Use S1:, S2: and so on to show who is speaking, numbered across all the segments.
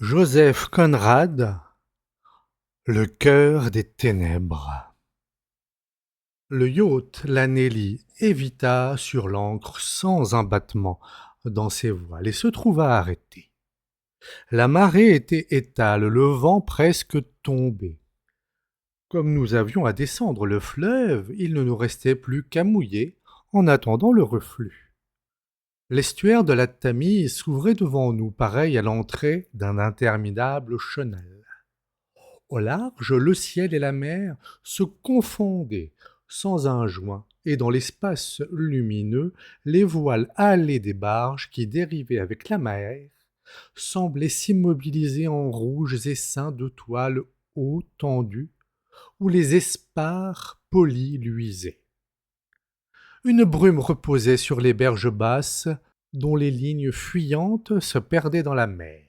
S1: Joseph Conrad, le cœur des ténèbres. Le yacht L'Anelli évita sur l'ancre sans un battement dans ses voiles et se trouva arrêté. La marée était étale, le vent presque tombé. Comme nous avions à descendre le fleuve, il ne nous restait plus qu'à mouiller en attendant le reflux. L'estuaire de la Tamise s'ouvrait devant nous, pareil à l'entrée d'un interminable chenal. Au large, le ciel et la mer se confondaient sans un joint, et dans l'espace lumineux, les voiles halées des barges qui dérivaient avec la mer semblaient s'immobiliser en rouges essaims de toile haut tendus, où les espars polis luisaient. Une brume reposait sur les berges basses, dont les lignes fuyantes se perdaient dans la mer.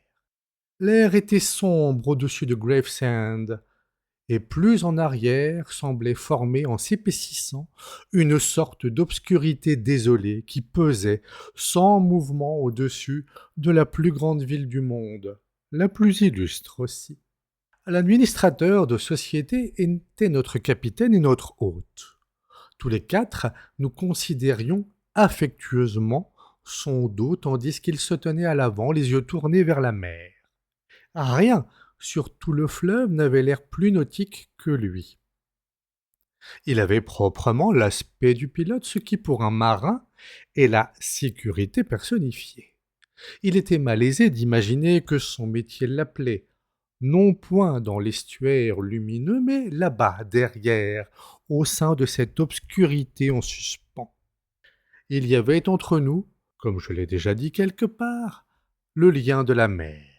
S1: L'air était sombre au-dessus de Gravesend, et plus en arrière semblait former en s'épaississant une sorte d'obscurité désolée qui pesait sans mouvement au-dessus de la plus grande ville du monde, la plus illustre aussi. L'administrateur de société était notre capitaine et notre hôte. Tous les quatre, nous considérions affectueusement son dos tandis qu'il se tenait à l'avant, les yeux tournés vers la mer. Rien sur tout le fleuve n'avait l'air plus nautique que lui. Il avait proprement l'aspect du pilote, ce qui pour un marin est la sécurité personnifiée. Il était malaisé d'imaginer que son métier l'appelait, non point dans l'estuaire lumineux, mais là-bas, derrière, au sein de cette obscurité en suspens. Il y avait entre nous, comme je l'ai déjà dit quelque part, le lien de la mer.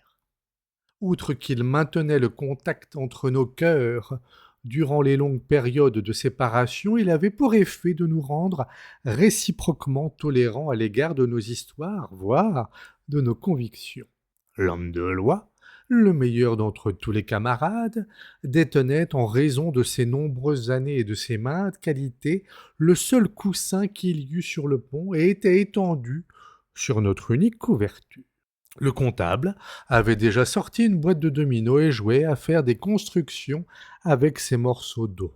S1: Outre qu'il maintenait le contact entre nos cœurs durant les longues périodes de séparation, il avait pour effet de nous rendre réciproquement tolérants à l'égard de nos histoires, voire de nos convictions. L'homme de loi, le meilleur d'entre tous les camarades, détenait en raison de ses nombreuses années et de ses maintes qualités le seul coussin qu'il y eût sur le pont et était étendu sur notre unique couverture. Le comptable avait déjà sorti une boîte de dominos et jouait à faire des constructions avec ses morceaux d'eau.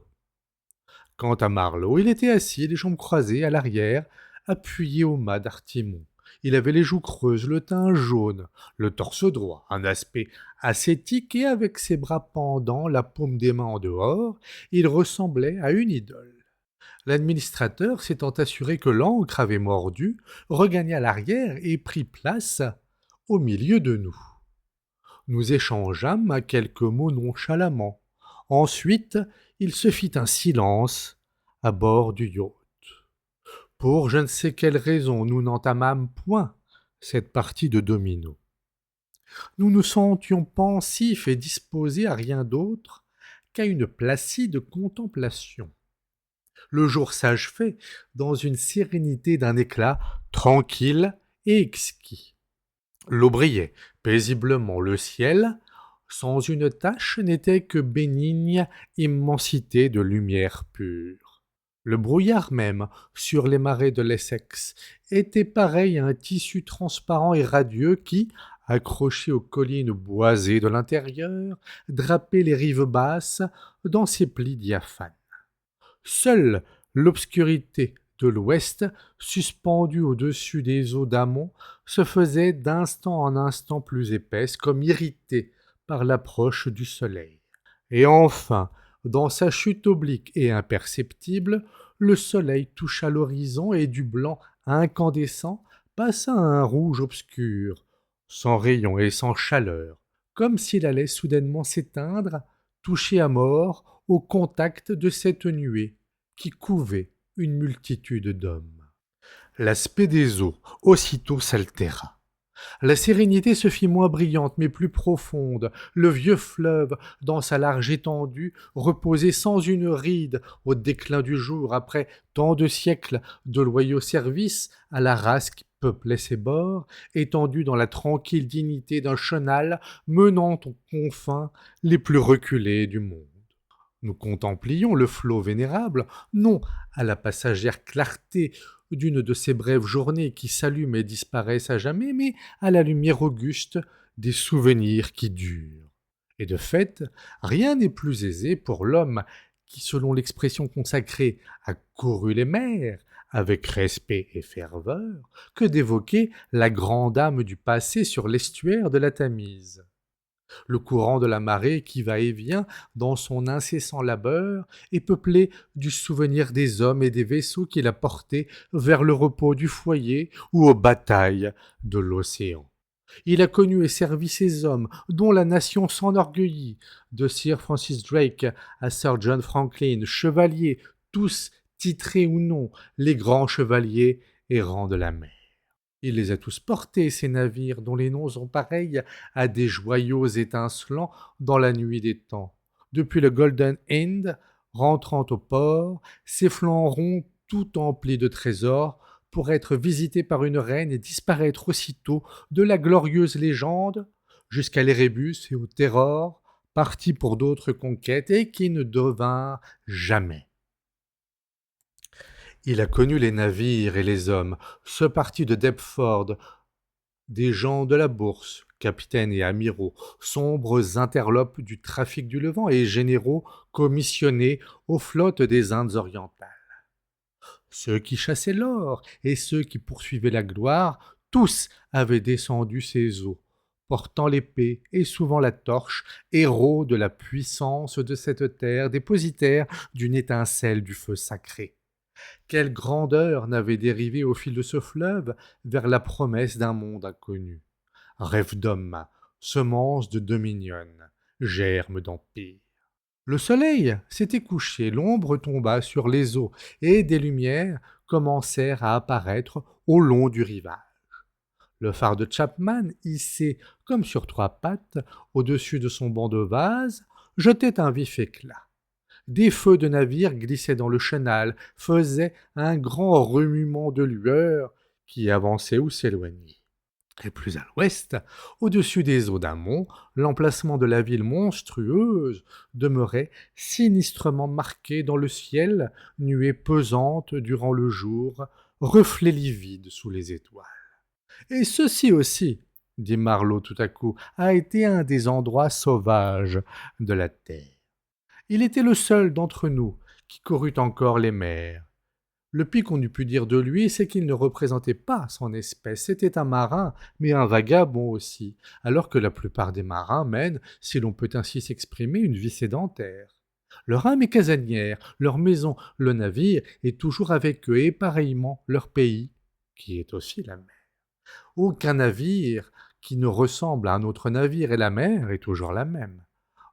S1: Quant à Marlowe, il était assis, les jambes croisées, à l'arrière, appuyé au mât d'artimon. Il avait les joues creuses, le teint jaune, le torse droit, un aspect ascétique et avec ses bras pendants, la paume des mains en dehors, il ressemblait à une idole. L'administrateur, s'étant assuré que l'ancre avait mordu, regagna l'arrière et prit place au milieu de nous. Nous échangeâmes quelques mots nonchalamment. Ensuite, il se fit un silence à bord du yacht. Pour je ne sais quelle raison, nous n'entamâmes point cette partie de domino. Nous nous sentions pensifs et disposés à rien d'autre qu'à une placide contemplation. Le jour s'achevait dans une sérénité d'un éclat tranquille et exquis. L'eau brillait paisiblement, le ciel, sans une tache, n'était que bénigne immensité de lumière pure. Le brouillard même, sur les marais de l'Essex, était pareil à un tissu transparent et radieux qui, accroché aux collines boisées de l'intérieur, drapait les rives basses dans ses plis diaphanes. Seule l'obscurité de l'ouest, suspendue au-dessus des eaux d'amont, se faisait d'instant en instant plus épaisse, comme irritée par l'approche du soleil. Et enfin, dans sa chute oblique et imperceptible, le soleil toucha l'horizon et du blanc incandescent passa à un rouge obscur, sans rayon et sans chaleur, comme s'il allait soudainement s'éteindre, touché à mort au contact de cette nuée qui couvait une multitude d'hommes. L'aspect des eaux aussitôt s'altéra. La sérénité se fit moins brillante mais plus profonde. Le vieux fleuve, dans sa large étendue, reposait sans une ride au déclin du jour après tant de siècles de loyaux services à la race qui peuplait ses bords, étendu dans la tranquille dignité d'un chenal menant aux confins les plus reculés du monde. Nous contemplions le flot vénérable, non à la passagère clarté d'une de ces brèves journées qui s'allument et disparaissent à jamais, mais à la lumière auguste des souvenirs qui durent. Et de fait, rien n'est plus aisé pour l'homme qui, selon l'expression consacrée, a couru les mers avec respect et ferveur, que d'évoquer la grande âme du passé sur l'estuaire de la Tamise. Le courant de la marée qui va et vient dans son incessant labeur est peuplé du souvenir des hommes et des vaisseaux qu'il a portés vers le repos du foyer ou aux batailles de l'océan. Il a connu et servi ces hommes dont la nation s'enorgueillit, de Sir Francis Drake à Sir John Franklin, chevaliers, tous titrés ou non, les grands chevaliers errants de la mer. Il les a tous portés, ces navires, dont les noms sont pareils à des joyaux étincelants dans la nuit des temps. Depuis le Golden Hind, rentrant au port, ses flancs ronds tout emplis de trésors, pour être visités par une reine et disparaître aussitôt de la glorieuse légende, jusqu'à l'Érébus et au Terror, partis pour d'autres conquêtes et qui ne devinrent jamais. Il a connu les navires et les hommes, ce parti de Deptford, des gens de la bourse, capitaines et amiraux, sombres interlopes du trafic du Levant et généraux commissionnés aux flottes des Indes orientales. Ceux qui chassaient l'or et ceux qui poursuivaient la gloire, tous avaient descendu ces eaux, portant l'épée et souvent la torche, héros de la puissance de cette terre, dépositaire d'une étincelle du feu sacré. Quelle grandeur n'avait dérivé au fil de ce fleuve vers la promesse d'un monde inconnu. Rêve d'homme, semence de dominion, germe d'empire. Le soleil s'était couché, l'ombre tomba sur les eaux, et des lumières commencèrent à apparaître au long du rivage. Le phare de Chapman, hissé comme sur trois pattes au-dessus de son banc de vase, jetait un vif éclat. Des feux de navires glissaient dans le chenal, faisaient un grand remuement de lueurs qui avançaient ou s'éloignaient. Et plus à l'ouest, au-dessus des eaux d'un mont, l'emplacement de la ville monstrueuse demeurait sinistrement marqué dans le ciel, nuée pesante durant le jour, reflet livide sous les étoiles. Et ceci aussi, dit Marlowe tout à coup, a été un des endroits sauvages de la terre. Il était le seul d'entre nous qui courut encore les mers. Le pis qu'on eût pu dire de lui, c'est qu'il ne représentait pas son espèce. C'était un marin, mais un vagabond aussi, alors que la plupart des marins mènent, si l'on peut ainsi s'exprimer, une vie sédentaire. Leur âme est casanière, leur maison, le navire, est toujours avec eux, et pareillement leur pays, qui est aussi la mer. Aucun navire qui ne ressemble à un autre navire, et la mer est toujours la même.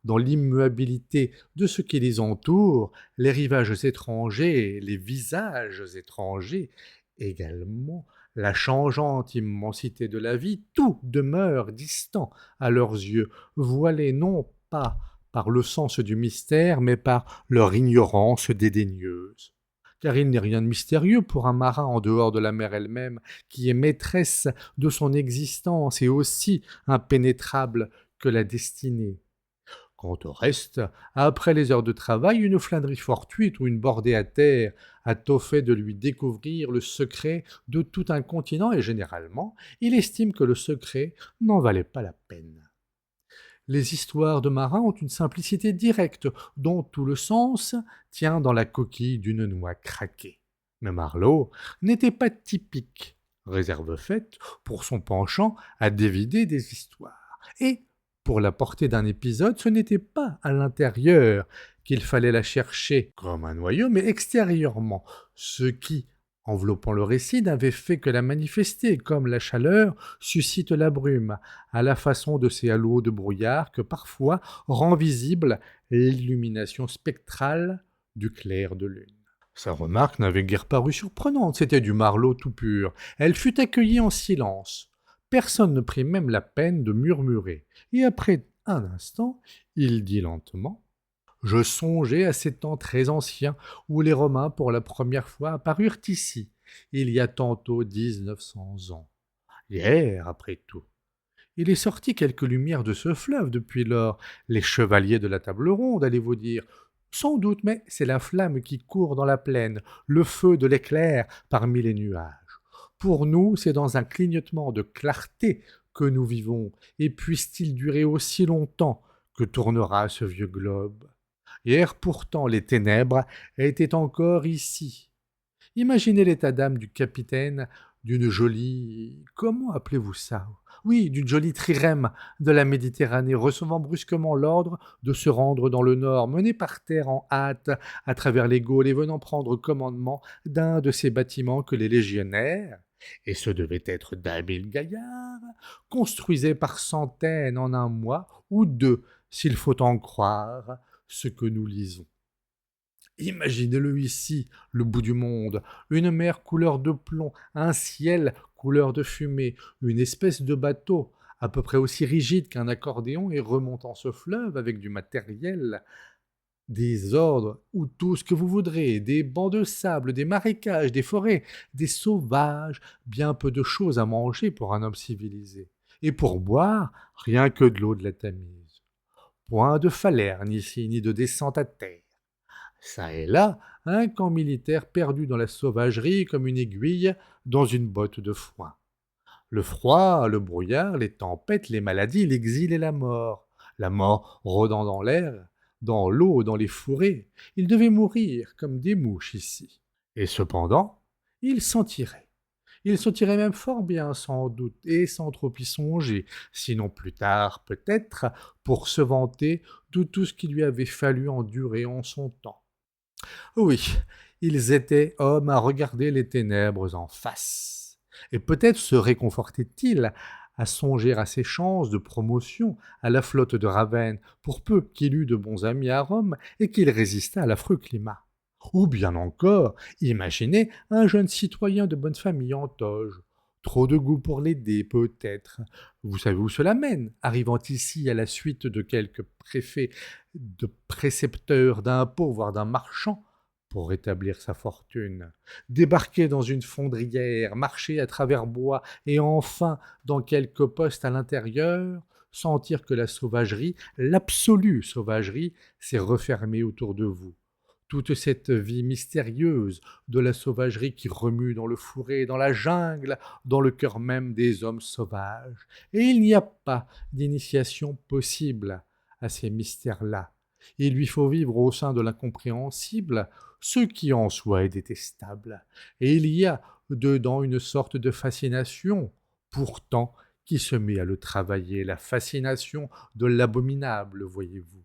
S1: Dans l'immuabilité de ce qui les entoure, les rivages étrangers, les visages étrangers, également la changeante immensité de la vie, tout demeure distant à leurs yeux, voilé non pas par le sens du mystère, mais par leur ignorance dédaigneuse. Car il n'est rien de mystérieux pour un marin en dehors de la mer elle-même, qui est maîtresse de son existence et aussi impénétrable que la destinée. Quant au reste, après les heures de travail, une flânerie fortuite ou une bordée à terre a tôt fait de lui découvrir le secret de tout un continent et généralement, il estime que le secret n'en valait pas la peine. Les histoires de marins ont une simplicité directe, dont tout le sens tient dans la coquille d'une noix craquée. Mais Marlowe n'était pas typique, réserve faite pour son penchant à dévider des histoires. Et, pour la portée d'un épisode, ce n'était pas à l'intérieur qu'il fallait la chercher comme un noyau, mais extérieurement, ce qui, enveloppant le récit, n'avait fait que la manifester, comme la chaleur suscite la brume, à la façon de ces halos de brouillard que parfois rend visible l'illumination spectrale du clair de lune. Sa remarque n'avait guère paru surprenante, c'était du Marlowe tout pur. Elle fut accueillie en silence. Personne ne prit même la peine de murmurer. Et après un instant, il dit lentement « Je songeais à ces temps très anciens où les Romains pour la première fois apparurent ici, il y a tantôt 1900 ans. Hier, après tout. Il est sorti quelques lumières de ce fleuve depuis lors. Les chevaliers de la table ronde, allez-vous dire. Sans doute, mais c'est la flamme qui court dans la plaine, le feu de l'éclair parmi les nuages. Pour nous, c'est dans un clignotement de clarté que nous vivons, et puisse-t-il durer aussi longtemps que tournera ce vieux globe. Hier pourtant les ténèbres étaient encore ici. Imaginez l'état d'âme du capitaine d'une jolie... Comment appelez-vous ça? Oui, d'une jolie trirème de la Méditerranée, recevant brusquement l'ordre de se rendre dans le nord, mené par terre en hâte à travers les Gaules et venant prendre commandement d'un de ces bâtiments que les légionnaires, et ce devait être d'habiles gaillards, construisaient par centaines en un mois ou deux, s'il faut en croire ce que nous lisons. Imaginez-le ici, le bout du monde, une mer couleur de plomb, un ciel couleur de fumée, une espèce de bateau, à peu près aussi rigide qu'un accordéon et remontant ce fleuve avec du matériel, des ordres ou tout ce que vous voudrez, des bancs de sable, des marécages, des forêts, des sauvages, bien peu de choses à manger pour un homme civilisé. Et pour boire, rien que de l'eau de la Tamise. Point de falerne ici, ni de descente à terre. Ça et là, un camp militaire perdu dans la sauvagerie comme une aiguille dans une botte de foin. Le froid, le brouillard, les tempêtes, les maladies, l'exil et la mort. La mort rôdant dans l'air, dans l'eau, dans les fourrés. Ils devaient mourir comme des mouches ici. Et cependant, ils s'en tiraient. Ils s'en tiraient même fort bien, sans doute, et sans trop y songer, sinon plus tard, peut-être, pour se vanter de tout ce qu'il lui avait fallu endurer en son temps. Oui, ils étaient hommes à regarder les ténèbres en face. Et peut-être se réconfortaient-ils à songer à ses chances de promotion à la flotte de Ravenne, pour peu qu'il eût de bons amis à Rome et qu'il résistât à l'affreux climat. Ou bien encore, imaginez un jeune citoyen de bonne famille en toge. Trop de goût pour l'aider, peut-être. Vous savez où cela mène, arrivant ici à la suite de quelques préfets, de précepteurs d'impôts, voire d'un marchand, pour rétablir sa fortune, débarquer dans une fondrière, marcher à travers bois et enfin, dans quelques postes à l'intérieur, sentir que la sauvagerie, l'absolue sauvagerie, s'est refermée autour de vous. Toute cette vie mystérieuse de la sauvagerie qui remue dans le fourré, dans la jungle, dans le cœur même des hommes sauvages. Et il n'y a pas d'initiation possible à ces mystères-là. Il lui faut vivre au sein de l'incompréhensible, ce qui en soi est détestable. Et il y a dedans une sorte de fascination, pourtant, qui se met à le travailler, la fascination de l'abominable, voyez-vous.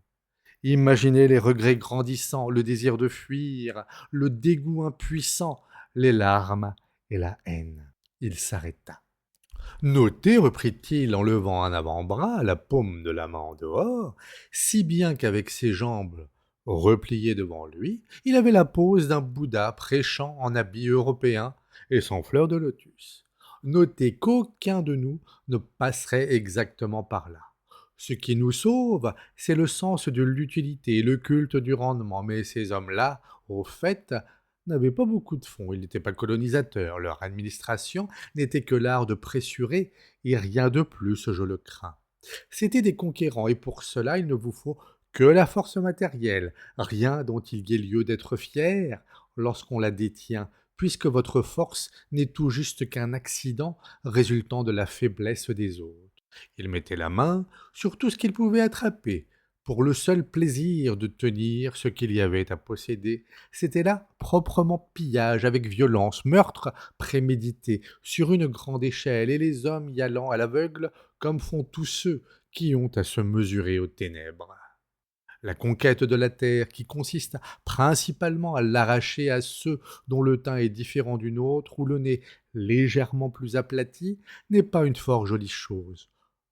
S1: Imaginez les regrets grandissants, le désir de fuir, le dégoût impuissant, les larmes et la haine. Il s'arrêta. Notez, reprit-il en levant un avant-bras, la paume de la main en dehors, si bien qu'avec ses jambes repliées devant lui, il avait la pose d'un Bouddha prêchant en habit européen et sans fleurs de lotus. Notez qu'aucun de nous ne passerait exactement par là. Ce qui nous sauve, c'est le sens de l'utilité, le culte du rendement, mais ces hommes-là, au fait, n'avaient pas beaucoup de fonds, ils n'étaient pas colonisateurs, leur administration n'était que l'art de pressurer et rien de plus, je le crains. C'étaient des conquérants et pour cela il ne vous faut que la force matérielle, rien dont il y ait lieu d'être fier lorsqu'on la détient, puisque votre force n'est tout juste qu'un accident résultant de la faiblesse des autres. Il mettait la main sur tout ce qu'il pouvait attraper, pour le seul plaisir de tenir ce qu'il y avait à posséder. C'était là proprement pillage avec violence, meurtre prémédité, sur une grande échelle, et les hommes y allant à l'aveugle, comme font tous ceux qui ont à se mesurer aux ténèbres. La conquête de la terre, qui consiste principalement à l'arracher à ceux dont le teint est différent du nôtre ou le nez légèrement plus aplati, n'est pas une fort jolie chose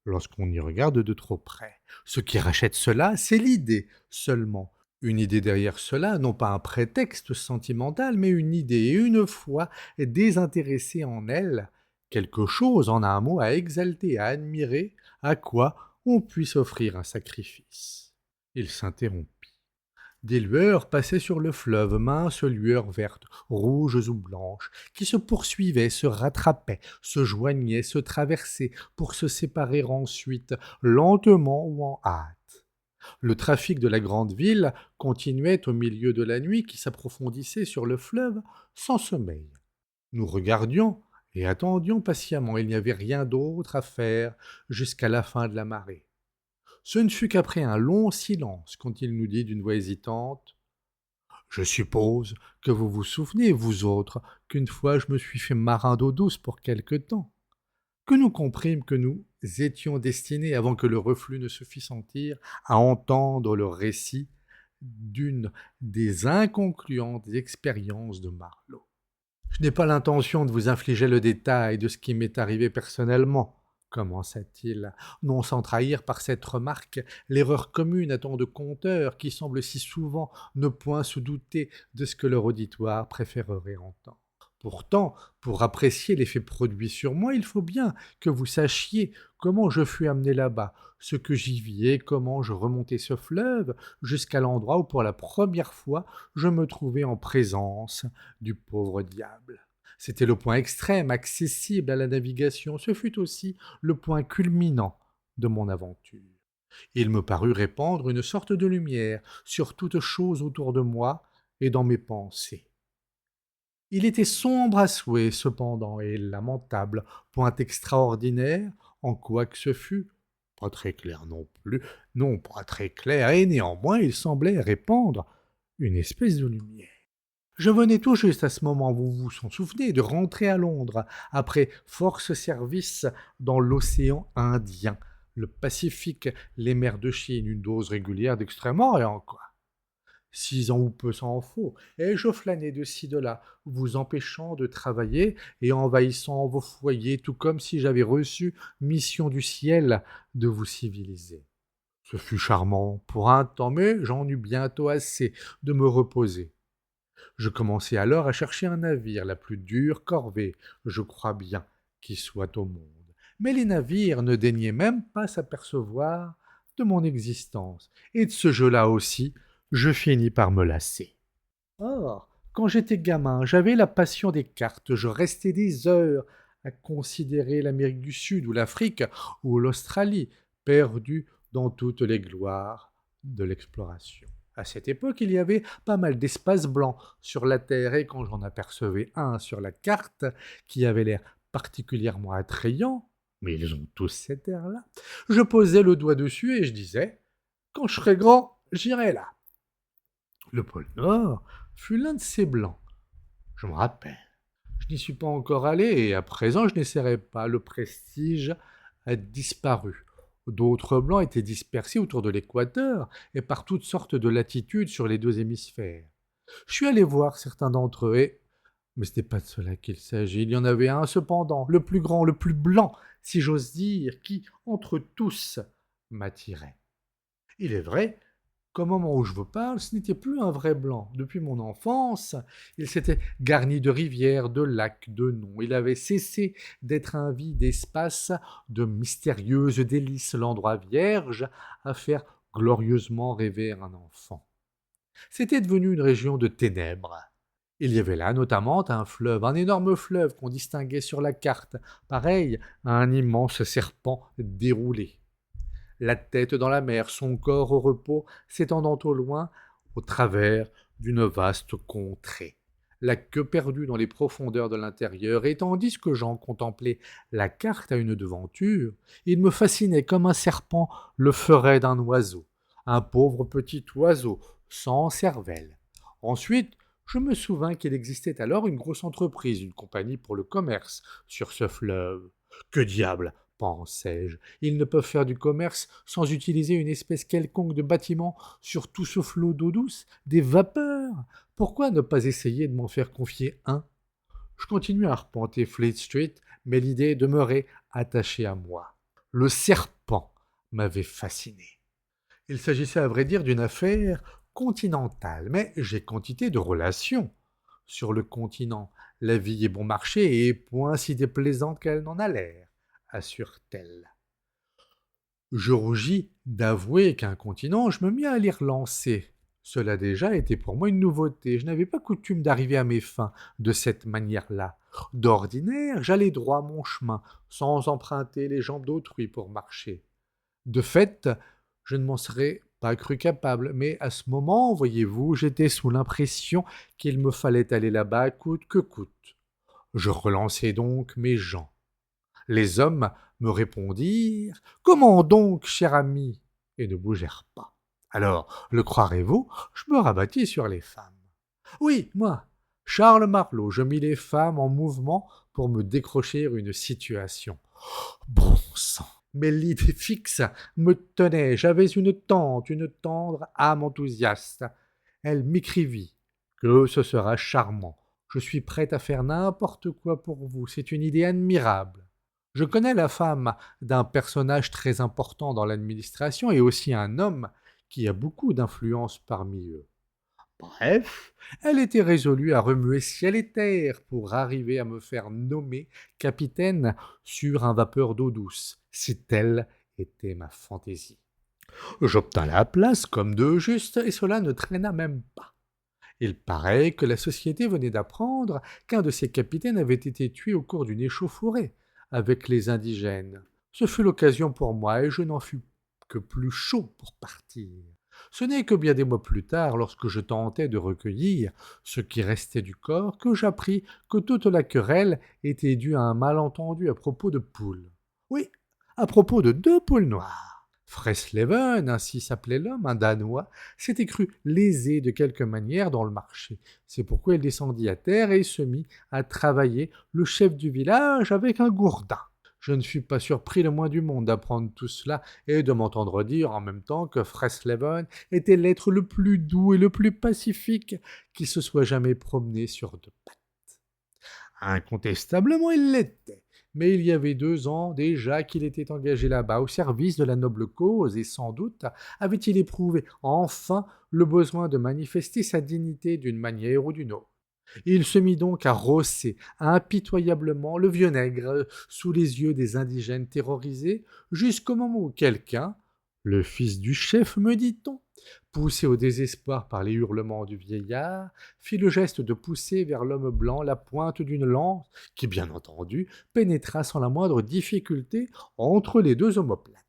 S1: lorsqu'on y regarde de trop près. Ce qui rachète cela, c'est l'idée seulement. Une idée derrière cela, non pas un prétexte sentimental, mais une idée, et une fois désintéressée en elle, quelque chose en un mot à exalter, à admirer, à quoi on puisse offrir un sacrifice. Il s'interrompit. Des lueurs passaient sur le fleuve, minces lueurs vertes, rouges ou blanches, qui se poursuivaient, se rattrapaient, se joignaient, se traversaient, pour se séparer ensuite, lentement ou en hâte. Le trafic de la grande ville continuait au milieu de la nuit qui s'approfondissait sur le fleuve sans sommeil. Nous regardions, et attendions patiemment. Il n'y avait rien d'autre à faire jusqu'à la fin de la marée. Ce ne fut qu'après un long silence quand il nous dit d'une voix hésitante: je suppose que vous vous souvenez, vous autres, qu'une fois je me suis fait marin d'eau douce pour quelque temps, que nous comprîmes que nous étions destinés, avant que le reflux ne se fît sentir, à entendre le récit d'une des inconcluantes expériences de Marlowe. Je n'ai pas l'intention de vous infliger le détail de ce qui m'est arrivé personnellement, commença-t-il, non sans trahir par cette remarque l'erreur commune à tant de conteurs qui semblent si souvent ne point se douter de ce que leur auditoire préférerait entendre. Pourtant, pour apprécier l'effet produit sur moi, il faut bien que vous sachiez comment je fus amené là-bas, ce que j'y vis et comment je remontai ce fleuve jusqu'à l'endroit où pour la première fois je me trouvai en présence du pauvre diable. C'était le point extrême, accessible à la navigation. Ce fut aussi le point culminant de mon aventure. Il me parut répandre une sorte de lumière sur toute chose autour de moi et dans mes pensées. Il était sombre à souhait, cependant, et lamentable, point extraordinaire, en quoi que ce fût, pas très clair non plus, non pas très clair, et néanmoins il semblait répandre une espèce de lumière. Je venais tout juste à ce moment, vous vous en souvenez, de rentrer à Londres, après force service dans l'océan Indien, le Pacifique, les mers de Chine, une dose régulière d'Extrême-Orient, quoi. 6 ans ou peu s'en faut, et je flânais de ci de là, vous empêchant de travailler et envahissant vos foyers, tout comme si j'avais reçu mission du ciel de vous civiliser. Ce fut charmant pour un temps, mais j'en eus bientôt assez de me reposer. Je commençai alors à chercher un navire, la plus dure corvée, je crois bien, qui soit au monde. Mais les navires ne daignaient même pas s'apercevoir de mon existence, et de ce jeu-là aussi, je finis par me lasser. Or, quand j'étais gamin, j'avais la passion des cartes, je restais des heures à considérer l'Amérique du Sud ou l'Afrique ou l'Australie, perdue dans toutes les gloires de l'exploration. À cette époque, il y avait pas mal d'espaces blancs sur la Terre, et quand j'en apercevais un sur la carte qui avait l'air particulièrement attrayant, mais ils ont tous cet air-là, je posais le doigt dessus et je disais: quand je serai grand, j'irai là. Le pôle Nord fut l'un de ces blancs, je me rappelle. Je n'y suis pas encore allé et à présent je n'essaierai pas, le prestige a disparu. D'autres blancs étaient dispersés autour de l'équateur et par toutes sortes de latitudes sur les 2 hémisphères. Je suis allé voir certains d'entre eux, mais ce n'est pas de cela qu'il s'agit. Il y en avait un cependant, le plus grand, le plus blanc, si j'ose dire, qui, entre tous, m'attirait. Il est vrai qu'au moment où je vous parle, ce n'était plus un vrai blanc. Depuis mon enfance, il s'était garni de rivières, de lacs, de noms. Il avait cessé d'être un vide espace de mystérieuses délices, l'endroit vierge à faire glorieusement rêver un enfant. C'était devenu une région de ténèbres. Il y avait là notamment un fleuve, un énorme fleuve qu'on distinguait sur la carte, pareil à un immense serpent déroulé, la tête dans la mer, son corps au repos, s'étendant au loin, au travers d'une vaste contrée, la queue perdue dans les profondeurs de l'intérieur, et tandis que j'en contemplais la carte à une devanture, il me fascinait comme un serpent le ferait d'un oiseau, un pauvre petit oiseau, sans cervelle. Ensuite, je me souvins qu'il existait alors une grosse entreprise, une compagnie pour le commerce, sur ce fleuve. Que diable, pensais-je, ils ne peuvent faire du commerce sans utiliser une espèce quelconque de bâtiment sur tout ce flot d'eau douce, des vapeurs. Pourquoi ne pas essayer de m'en faire confier un? Je continuai à arpenter Fleet Street, mais l'idée demeurait attachée à moi. Le serpent m'avait fasciné. Il s'agissait à vrai dire d'une affaire continentale, mais j'ai quantité de relations sur le continent. La vie est bon marché et point si déplaisante qu'elle n'en a l'air, assure-t-elle. Je rougis d'avouer qu'un continent, je me mis à l'y relancer. Cela déjà était pour moi une nouveauté. Je n'avais pas coutume d'arriver à mes fins de cette manière-là. D'ordinaire, j'allais droit mon chemin, sans emprunter les jambes d'autrui pour marcher. De fait, je ne m'en serais pas cru capable, mais à ce moment, voyez-vous, j'étais sous l'impression qu'il me fallait aller là-bas coûte que coûte. Je relançai donc mes gens. Les hommes me répondirent: «Comment donc, cher ami?» et ne bougèrent pas. Alors, le croirez-vous, je me rabattis sur les femmes. Oui, moi, Charles Marlot, je mis les femmes en mouvement pour me décrocher une situation. Bon sang! Mais l'idée fixe me tenait, j'avais une tendre âme enthousiaste. Elle m'écrivit que ce sera charmant. Je suis prête à faire n'importe quoi pour vous, c'est une idée admirable. Je connais la femme d'un personnage très important dans l'administration et aussi un homme qui a beaucoup d'influence parmi eux. Bref, elle était résolue à remuer ciel et terre pour arriver à me faire nommer capitaine sur un vapeur d'eau douce, si telle était ma fantaisie. J'obtins la place comme de juste, et cela ne traîna même pas. Il paraît que la société venait d'apprendre qu'un de ses capitaines avait été tué au cours d'une échauffourée avec les indigènes. Ce fut l'occasion pour moi, et je n'en fus que plus chaud pour partir. Ce n'est que bien des mois plus tard, lorsque je tentais de recueillir ce qui restait du corps, que j'appris que toute la querelle était due à un malentendu à propos de poules. Oui, à propos de 2 poules noires. Fresleven, ainsi s'appelait l'homme, un Danois, s'était cru lésé de quelque manière dans le marché. C'est pourquoi il descendit à terre et se mit à travailler le chef du village avec un gourdin. Je ne fus pas surpris le moins du monde d'apprendre tout cela et de m'entendre dire en même temps que Fresleven était l'être le plus doux et le plus pacifique qui se soit jamais promené sur 2 pattes. Incontestablement, il l'était. Mais il y avait 2 ans déjà qu'il était engagé là-bas au service de la noble cause, et sans doute avait-il éprouvé enfin le besoin de manifester sa dignité d'une manière ou d'une autre. Il se mit donc à rosser impitoyablement le vieux nègre sous les yeux des indigènes terrorisés, jusqu'au moment où quelqu'un, le fils du chef me dit-on, poussé au désespoir par les hurlements du vieillard, fit le geste de pousser vers l'homme blanc la pointe d'une lance qui, bien entendu, pénétra sans la moindre difficulté entre les 2 omoplates.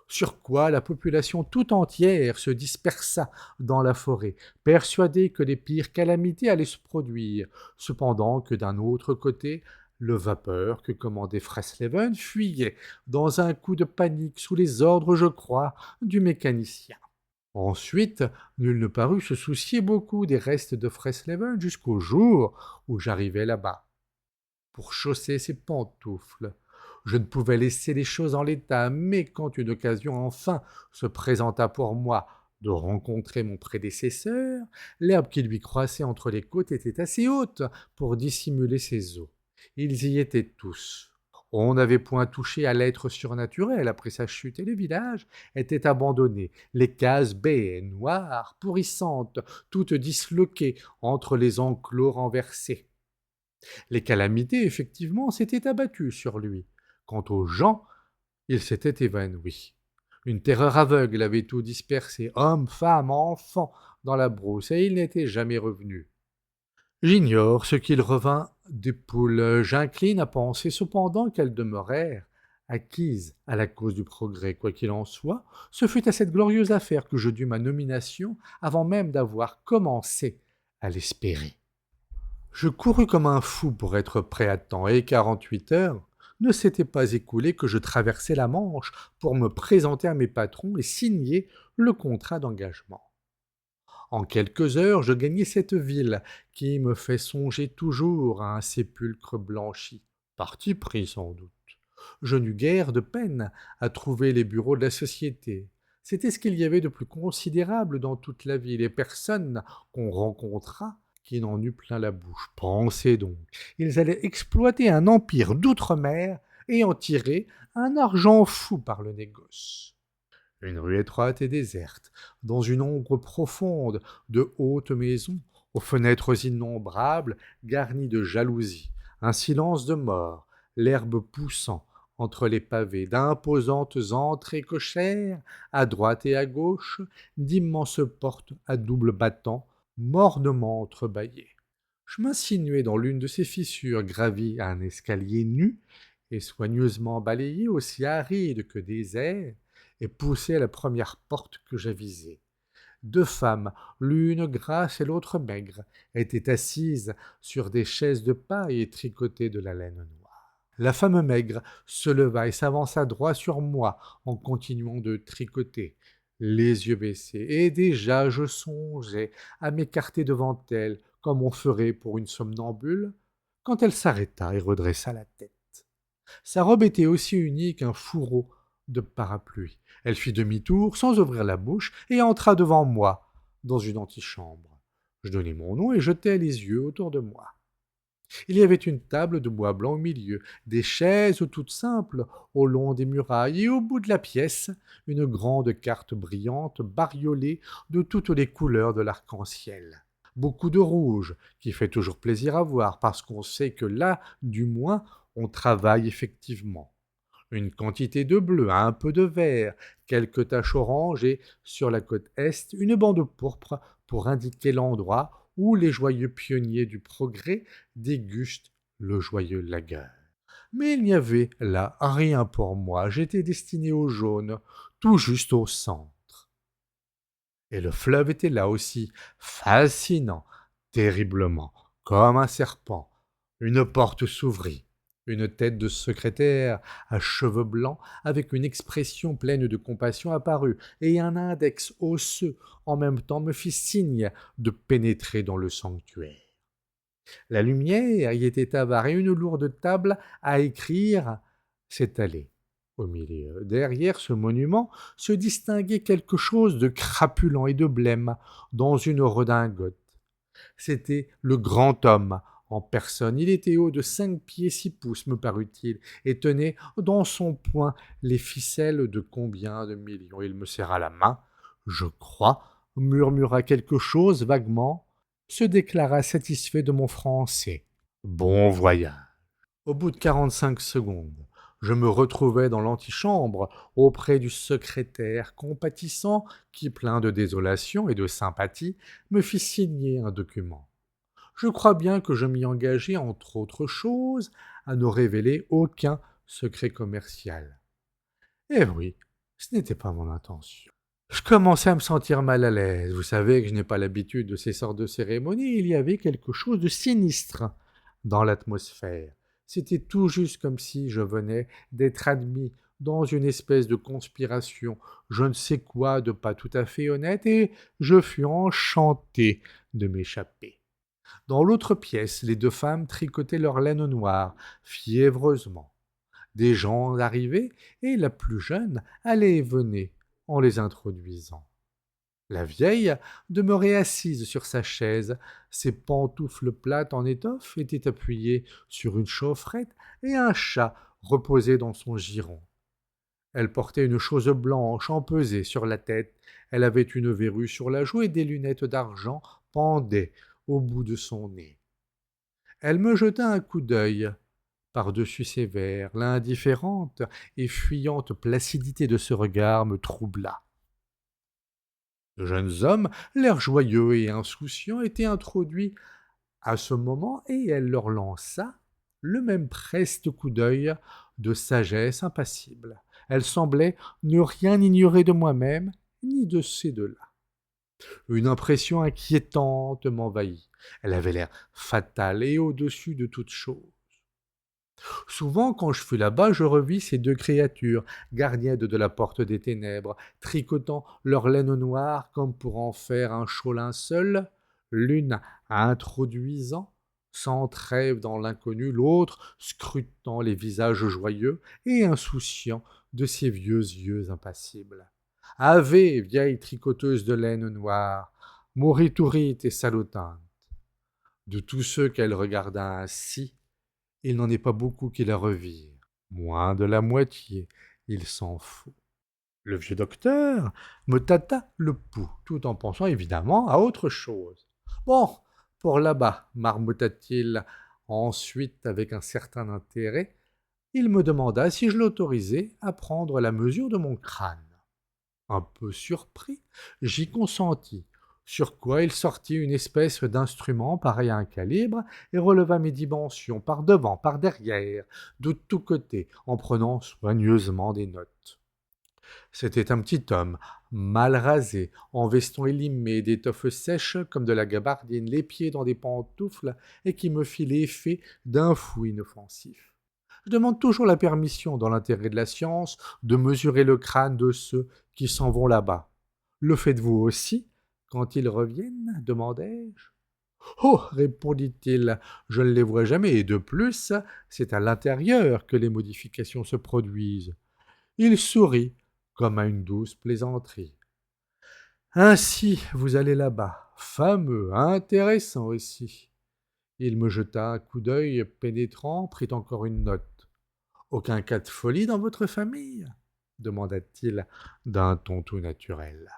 S1: Sur quoi la population tout entière se dispersa dans la forêt, persuadée que les pires calamités allaient se produire, cependant que d'un autre côté, le vapeur que commandait Fresleven fuyait dans un coup de panique sous les ordres, je crois, du mécanicien. Ensuite, nul ne parut se soucier beaucoup des restes de Fresleven jusqu'au jour où j'arrivai là-bas pour chausser ses pantoufles. Je ne pouvais laisser les choses en l'état, mais quand une occasion enfin se présenta pour moi de rencontrer mon prédécesseur, l'herbe qui lui croissait entre les côtes était assez haute pour dissimuler ses os. Ils y étaient tous. On n'avait point touché à l'être surnaturel après sa chute, et le village était abandonné, les cases baies, noires, pourrissantes, toutes disloquées entre les enclos renversés. Les calamités, effectivement, s'étaient abattues sur lui. Quant aux gens, ils s'étaient évanouis. Une terreur aveugle avait tout dispersé, hommes, femmes, enfants, dans la brousse, et il n'était jamais revenu. J'ignore ce qu'il revint des poules. J'incline à penser cependant qu'elles demeurèrent acquises à la cause du progrès. Quoi qu'il en soit, ce fut à cette glorieuse affaire que je dus ma nomination avant même d'avoir commencé à l'espérer. Je courus comme un fou pour être prêt à temps, et 48 heures ne s'étaient pas écoulées que je traversai la Manche pour me présenter à mes patrons et signer le contrat d'engagement. En quelques heures, je gagnai cette ville qui me fait songer toujours à un sépulcre blanchi. Parti pris sans doute. Je n'eus guère de peine à trouver les bureaux de la société. C'était ce qu'il y avait de plus considérable dans toute la ville, et personne qu'on rencontra qui n'en eût plein la bouche. Pensez donc, ils allaient exploiter un empire d'outre-mer et en tirer un argent fou par le négoce. Une rue étroite et déserte, dans une ombre profonde, de hautes maisons, aux fenêtres innombrables, garnies de jalousies, un silence de mort, l'herbe poussant entre les pavés, d'imposantes entrées cochères, à droite et à gauche, d'immenses portes à double battant, mornement entrebâillées. Je m'insinuai dans l'une de ces fissures, gravis à un escalier nu et soigneusement balayé, aussi aride que désert, et poussai à la première porte que j'avisai. 2 femmes, l'une grasse et l'autre maigre, étaient assises sur des chaises de paille et tricotaient de la laine noire. La femme maigre se leva et s'avança droit sur moi en continuant de tricoter, les yeux baissés, et déjà je songeais à m'écarter devant elle comme on ferait pour une somnambule, quand elle s'arrêta et redressa la tête. Sa robe était aussi unie qu'un fourreau de parapluie. Elle fit demi-tour sans ouvrir la bouche et entra devant moi dans une antichambre. Je donnai mon nom et jetai les yeux autour de moi. Il y avait une table de bois blanc au milieu, des chaises toutes simples au long des murailles et au bout de la pièce, une grande carte brillante bariolée de toutes les couleurs de l'arc-en-ciel. Beaucoup de rouge, qui fait toujours plaisir à voir parce qu'on sait que là, du moins, on travaille effectivement. Une quantité de bleu, un peu de vert, quelques taches oranges et, sur la côte est, une bande pourpre pour indiquer l'endroit où les joyeux pionniers du progrès dégustent le joyeux lager. Mais il n'y avait là rien pour moi, j'étais destiné au jaune, tout juste au centre. Et le fleuve était là aussi, fascinant, terriblement, comme un serpent. Une porte s'ouvrit. Une tête de secrétaire à cheveux blancs, avec une expression pleine de compassion apparut, et un index osseux en même temps me fit signe de pénétrer dans le sanctuaire. La lumière y était avare et une lourde table à écrire s'étalait au milieu. Derrière ce monument se distinguait quelque chose de crapulent et de blême dans une redingote. C'était le grand homme en personne. Il était haut de 5 pieds 6 pouces, me parut-il, et tenait dans son poing les ficelles de combien de millions. Il me serra la main, je crois, murmura quelque chose vaguement, se déclara satisfait de mon français. Bon voyage. Au bout de 45 secondes, je me retrouvai dans l'antichambre auprès du secrétaire compatissant qui, plein de désolation et de sympathie, me fit signer un document. Je crois bien que je m'y engageai, entre autres choses, à ne révéler aucun secret commercial. Eh oui, ce n'était pas mon intention. Je commençais à me sentir mal à l'aise. Vous savez que je n'ai pas l'habitude de ces sortes de cérémonies. Il y avait quelque chose de sinistre dans l'atmosphère. C'était tout juste comme si je venais d'être admis dans une espèce de conspiration, je ne sais quoi de pas tout à fait honnête, et je fus enchanté de m'échapper. Dans l'autre pièce, les 2 femmes tricotaient leur laine noire, fiévreusement. Des gens arrivaient, et la plus jeune allait et venait en les introduisant. La vieille demeurait assise sur sa chaise, ses pantoufles plates en étoffe étaient appuyées sur une chaufferette, et un chat reposait dans son giron. Elle portait une chose blanche empesée sur la tête, elle avait une verrue sur la joue et des lunettes d'argent pendaient au bout de son nez. Elle me jeta un coup d'œil par-dessus ses verres. L'indifférente et fuyante placidité de ce regard me troubla. De jeunes hommes, l'air joyeux et insouciant, étaient introduits à ce moment, et elle leur lança le même preste coup d'œil de sagesse impassible. Elle semblait ne rien ignorer de moi-même, ni de ces deux-là. Une impression inquiétante m'envahit. Elle avait l'air fatale et au-dessus de toute chose. Souvent, quand je fus là-bas, je revis ces 2 créatures, gardiennes de la porte des ténèbres, tricotant leur laine noire comme pour en faire un chaud linceul, l'une introduisant sans trêve dans l'inconnu, l'autre scrutant les visages joyeux et insouciants de ses vieux yeux impassibles. Ave, vieille tricoteuse de laine noire, mouriturit et salotante. De tous ceux qu'elle regarda ainsi, il n'en est pas beaucoup qui la revirent. Moins de la moitié, il s'en fout. Le vieux docteur me tâta le pouls, tout en pensant évidemment à autre chose. Bon, pour là-bas, marmotta-t-il ensuite avec un certain intérêt. Il me demanda si je l'autorisais à prendre la mesure de mon crâne. Un peu surpris, j'y consentis, sur quoi il sortit une espèce d'instrument pareil à un calibre et releva mes dimensions par devant, par derrière, de tous côtés, en prenant soigneusement des notes. C'était un petit homme, mal rasé, en veston élimé, d'étoffe sèche comme de la gabardine, les pieds dans des pantoufles, et qui me fit l'effet d'un fou inoffensif. Je demande toujours la permission, dans l'intérêt de la science, de mesurer le crâne de ceux qui s'en vont là-bas. Le faites-vous aussi, quand ils reviennent demandai-je. Oh, répondit-il, je ne les vois jamais, et de plus, c'est à l'intérieur que les modifications se produisent. Il sourit, comme à une douce plaisanterie. Ainsi, vous allez là-bas, fameux, intéressant aussi. Il me jeta un coup d'œil pénétrant, prit encore une note. Aucun cas de folie dans votre famille demanda-t-il d'un ton tout naturel.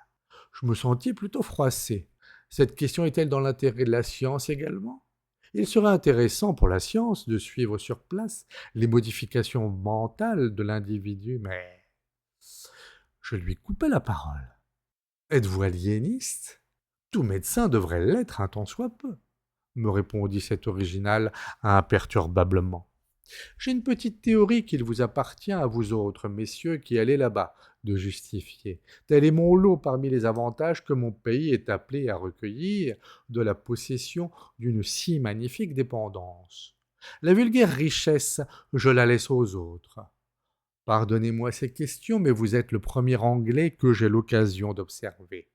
S1: Je me sentis plutôt froissé. Cette question est-elle dans l'intérêt de la science également? Il serait intéressant pour la science de suivre sur place les modifications mentales de l'individu, mais je lui coupai la parole. Êtes-vous aliéniste? Tout médecin devrait l'être un tant soit peu, me répondit cet original imperturbablement. J'ai une petite théorie qu'il vous appartient à vous autres, messieurs, qui allez là-bas, de justifier. Tel est mon lot parmi les avantages que mon pays est appelé à recueillir de la possession d'une si magnifique dépendance. La vulgaire richesse, je la laisse aux autres. Pardonnez-moi ces questions, mais vous êtes le premier Anglais que j'ai l'occasion d'observer.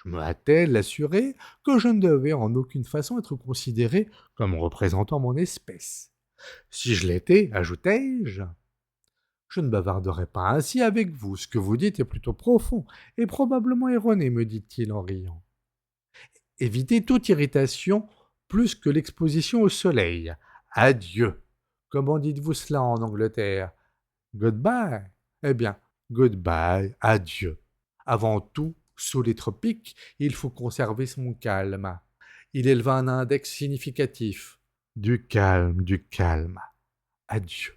S1: Je me hâtai de l'assurer que je ne devais en aucune façon être considéré comme représentant mon espèce. Si je l'étais, ajoutai-je, je ne bavarderai pas ainsi avec vous. Ce que vous dites est plutôt profond et probablement erroné, me dit-il en riant. Évitez toute irritation plus que l'exposition au soleil. Adieu. Comment dites-vous cela en Angleterre? Goodbye. Eh bien, goodbye, adieu. Avant tout, sous les tropiques, il faut conserver son calme. Il éleva un index significatif. Du calme, du calme. Adieu.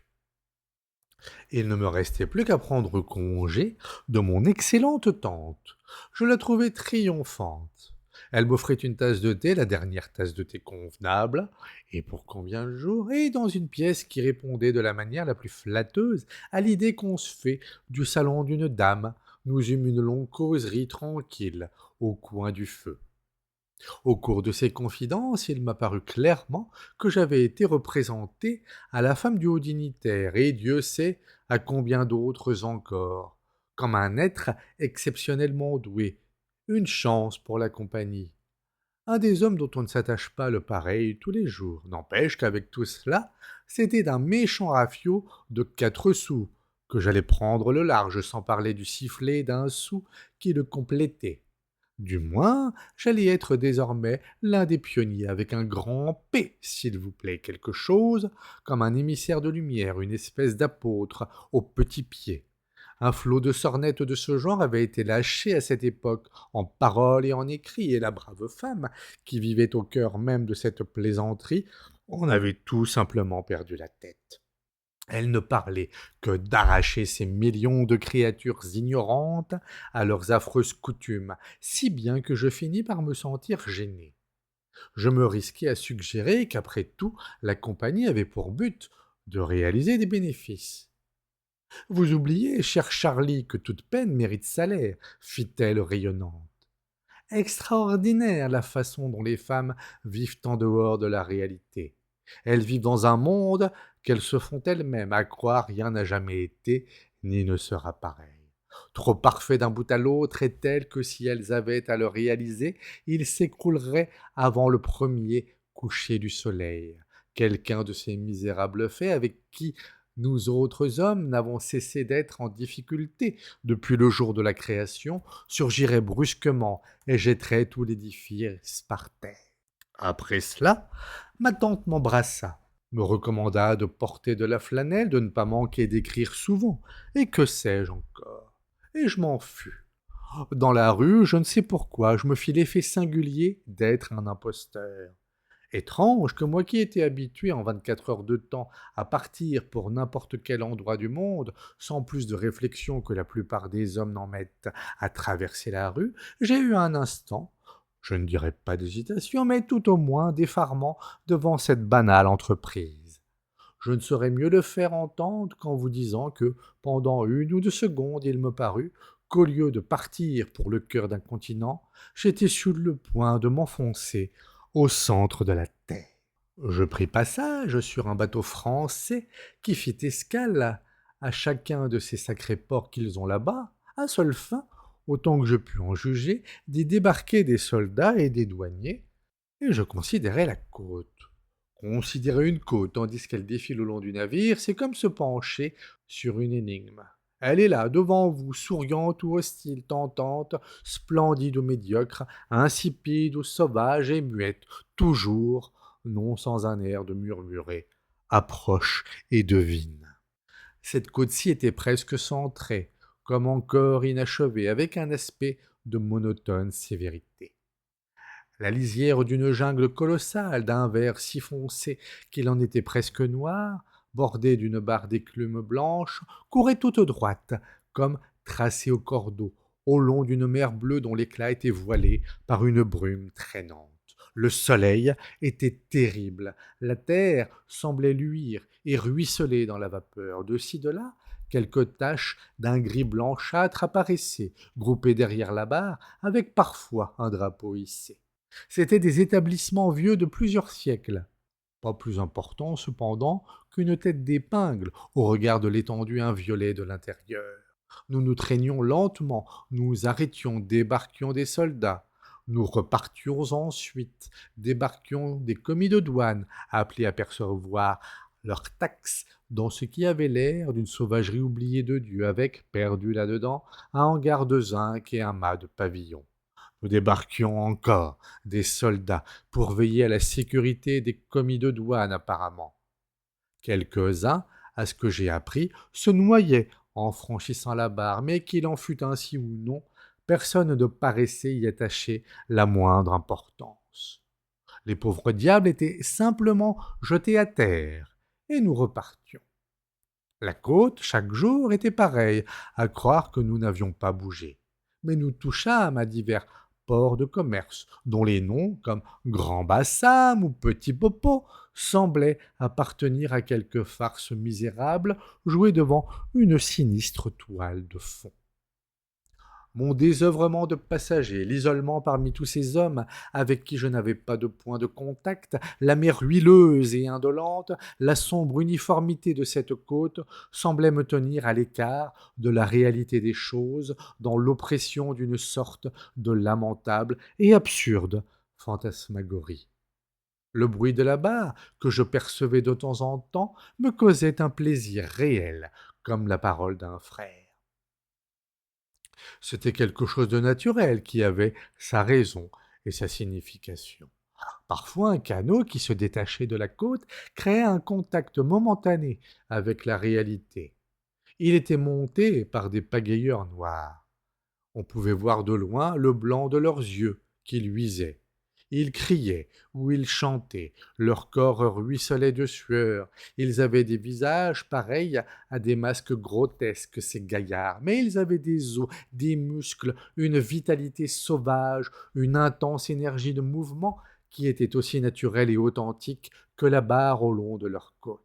S1: Il ne me restait plus qu'à prendre congé de mon excellente tante. Je la trouvai triomphante. Elle m'offrit une tasse de thé, la dernière tasse de thé convenable, et pour combien de jours, et dans une pièce qui répondait de la manière la plus flatteuse à l'idée qu'on se fait du salon d'une dame, nous eûmes une longue causerie tranquille au coin du feu. Au cours de ces confidences, il m'apparut clairement que j'avais été représenté à la femme du haut dignitaire, et Dieu sait à combien d'autres encore, comme un être exceptionnellement doué, une chance pour la compagnie. Un des hommes dont on ne s'attache pas le pareil tous les jours. N'empêche qu'avec tout cela, c'était d'un méchant rafio de 4 sous que j'allais prendre le large, sans parler du sifflet d'un sou qui le complétait. Du moins, j'allais être désormais l'un des pionniers avec un grand P, s'il vous plaît, quelque chose comme un émissaire de lumière, une espèce d'apôtre aux petits pieds. Un flot de sornettes de ce genre avait été lâché à cette époque, en paroles et en écrits, et la brave femme, qui vivait au cœur même de cette plaisanterie, en avait tout simplement perdu la tête. Elle ne parlait que d'arracher ces millions de créatures ignorantes à leurs affreuses coutumes, si bien que je finis par me sentir gêné. Je me risquai à suggérer qu'après tout, la compagnie avait pour but de réaliser des bénéfices. Vous oubliez, cher Charlie, que toute peine mérite salaire, fit-elle rayonnante. Extraordinaire la façon dont les femmes vivent en dehors de la réalité. Elles vivent dans un monde qu'elles se font elles-mêmes, à croire rien n'a jamais été, ni ne sera pareil. Trop parfait d'un bout à l'autre est tel que si elles avaient à le réaliser, il s'écroulerait avant le premier coucher du soleil. Quelqu'un de ces misérables faits avec qui nous autres hommes n'avons cessé d'être en difficulté depuis le jour de la création surgirait brusquement et jetterait tout l'édifice par terre. Après cela, ma tante m'embrassa, me recommanda de porter de la flanelle, de ne pas manquer d'écrire souvent, et que sais-je encore. Et je m'en fus. Dans la rue, je ne sais pourquoi, je me fis l'effet singulier d'être un imposteur. Étrange que moi qui étais habitué en 24 heures de temps à partir pour n'importe quel endroit du monde, sans plus de réflexion que la plupart des hommes n'en mettent à traverser la rue, j'ai eu un instant, je ne dirais pas d'hésitation, mais tout au moins d'effarement devant cette banale entreprise. Je ne saurais mieux le faire entendre qu'en vous disant que, pendant 1 ou 2 secondes, il me parut qu'au lieu de partir pour le cœur d'un continent, j'étais sur le point de m'enfoncer au centre de la terre. Je pris passage sur un bateau français qui fit escale à chacun de ces sacrés ports qu'ils ont là-bas, à seule fin, autant que je pus en juger, d'y débarquer des soldats et des douaniers, et je considérais la côte. Considérer une côte tandis qu'elle défile au long du navire, c'est comme se pencher sur une énigme. Elle est là, devant vous, souriante ou hostile, tentante, splendide ou médiocre, insipide ou sauvage et muette, toujours, non sans un air de murmurer, approche et devine. Cette côte-ci était presque sans trait, comme encore inachevée, avec un aspect de monotone sévérité. La lisière d'une jungle colossale, d'un vert si foncé qu'il en était presque noir, bordée d'une barre d'éclumes blanches, courait toute droite, comme tracée au cordeau, au long d'une mer bleue dont l'éclat était voilé par une brume traînante. Le soleil était terrible, la terre semblait luire et ruisseler dans la vapeur. De ci de là, quelques taches d'un gris blanchâtre apparaissaient, groupées derrière la barre, avec parfois un drapeau hissé. C'étaient des établissements vieux de plusieurs siècles, pas plus importants cependant qu'une tête d'épingle au regard de l'étendue inviolée de l'intérieur. Nous nous traînions lentement, nous arrêtions, débarquions des soldats. Nous repartions ensuite, débarquions des commis de douane, appelés à percevoir leurs taxes dans ce qui avait l'air d'une sauvagerie oubliée de Dieu, avec, perdu là-dedans, un hangar de zinc et un mât de pavillon. Nous débarquions encore des soldats pour veiller à la sécurité des commis de douane apparemment. Quelques-uns, à ce que j'ai appris, se noyaient en franchissant la barre, mais qu'il en fût ainsi ou non, personne ne paraissait y attacher la moindre importance. Les pauvres diables étaient simplement jetés à terre, et nous repartions. La côte, chaque jour, était pareille, à croire que nous n'avions pas bougé. Mais nous touchâmes à divers ports de commerce, dont les noms, comme Grand Bassam ou Petit Popo, semblaient appartenir à quelque farce misérable jouée devant une sinistre toile de fond. Mon désœuvrement de passager, l'isolement parmi tous ces hommes avec qui je n'avais pas de point de contact, la mer huileuse et indolente, la sombre uniformité de cette côte semblaient me tenir à l'écart de la réalité des choses, dans l'oppression d'une sorte de lamentable et absurde fantasmagorie. Le bruit de la barre, que je percevais de temps en temps, me causait un plaisir réel, comme la parole d'un frère. C'était quelque chose de naturel qui avait sa raison et sa signification. Parfois, un canot qui se détachait de la côte créait un contact momentané avec la réalité. Il était monté par des pagayeurs noirs. On pouvait voir de loin le blanc de leurs yeux qui luisaient. Ils criaient ou ils chantaient, leur corps ruisselait de sueur, ils avaient des visages pareils à des masques grotesques, ces gaillards, mais ils avaient des os, des muscles, une vitalité sauvage, une intense énergie de mouvement qui était aussi naturelle et authentique que la barre au long de leur côte.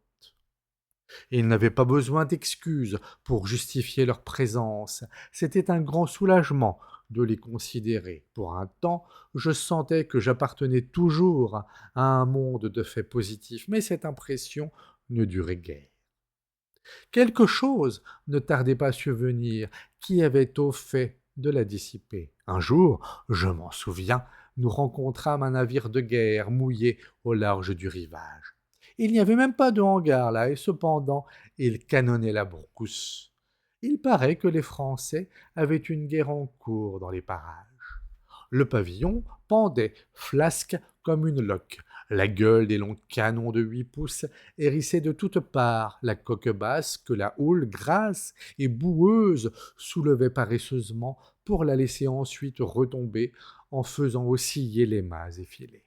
S1: Ils n'avaient pas besoin d'excuses pour justifier leur présence. C'était un grand soulagement de les considérer. Pour un temps, je sentais que j'appartenais toujours à un monde de faits positifs, mais cette impression ne durait guère. Quelque chose ne tardait pas à survenir qui avait au fait de la dissiper. Un jour, je m'en souviens, nous rencontrâmes un navire de guerre mouillé au large du rivage. Il n'y avait même pas de hangar là, et cependant, il canonnait la brousse. Il paraît que les Français avaient une guerre en cours dans les parages. Le pavillon pendait, flasque comme une loque. La gueule des longs canons de 8 pouces hérissait de toutes parts la coque basse que la houle, grasse et boueuse, soulevait paresseusement pour la laisser ensuite retomber en faisant osciller les mâts effilés.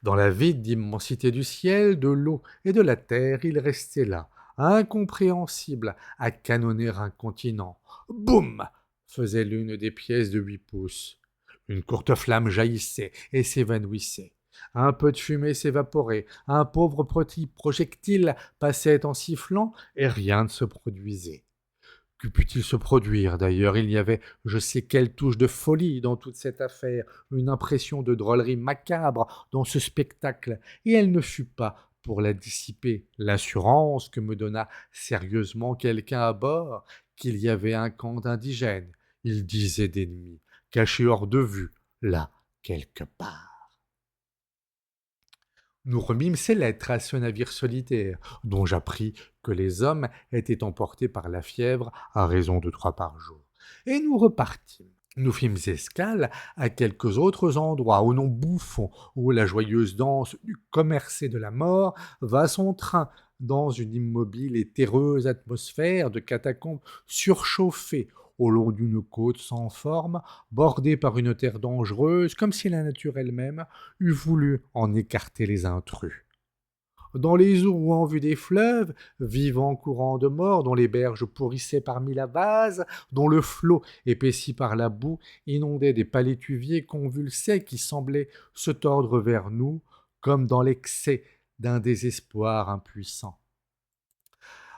S1: Dans la vide immensité du ciel, de l'eau et de la terre, il restait là, incompréhensible, à canonner un continent. Boum! Faisait l'une des pièces de 8 pouces. Une courte flamme jaillissait et s'évanouissait. Un peu de fumée s'évaporait, un pauvre petit projectile passait en sifflant, et rien ne se produisait. Que put-il se produire d'ailleurs? Il y avait je sais quelle touche de folie dans toute cette affaire, une impression de drôlerie macabre dans ce spectacle, et elle ne fut pas, pour la dissiper, l'assurance que me donna sérieusement quelqu'un à bord qu'il y avait un camp d'indigènes, il disait d'ennemis, caché hors de vue, là, quelque part. Nous remîmes ces lettres à ce navire solitaire, dont j'appris que les hommes étaient emportés par la fièvre à raison de 3 par jour, et nous repartîmes. Nous fîmes escale à quelques autres endroits, au nom bouffon, où la joyeuse danse du commerce et de la mort va son train dans une immobile et terreuse atmosphère de catacombes surchauffées, au long d'une côte sans forme, bordée par une terre dangereuse, comme si la nature elle-même eût voulu en écarter les intrus. Dans les eaux ou en vue des fleuves, vivants courants de mort, dont les berges pourrissaient parmi la vase, dont le flot, épaissi par la boue, inondait des palétuviers convulsés qui semblaient se tordre vers nous, comme dans l'excès d'un désespoir impuissant.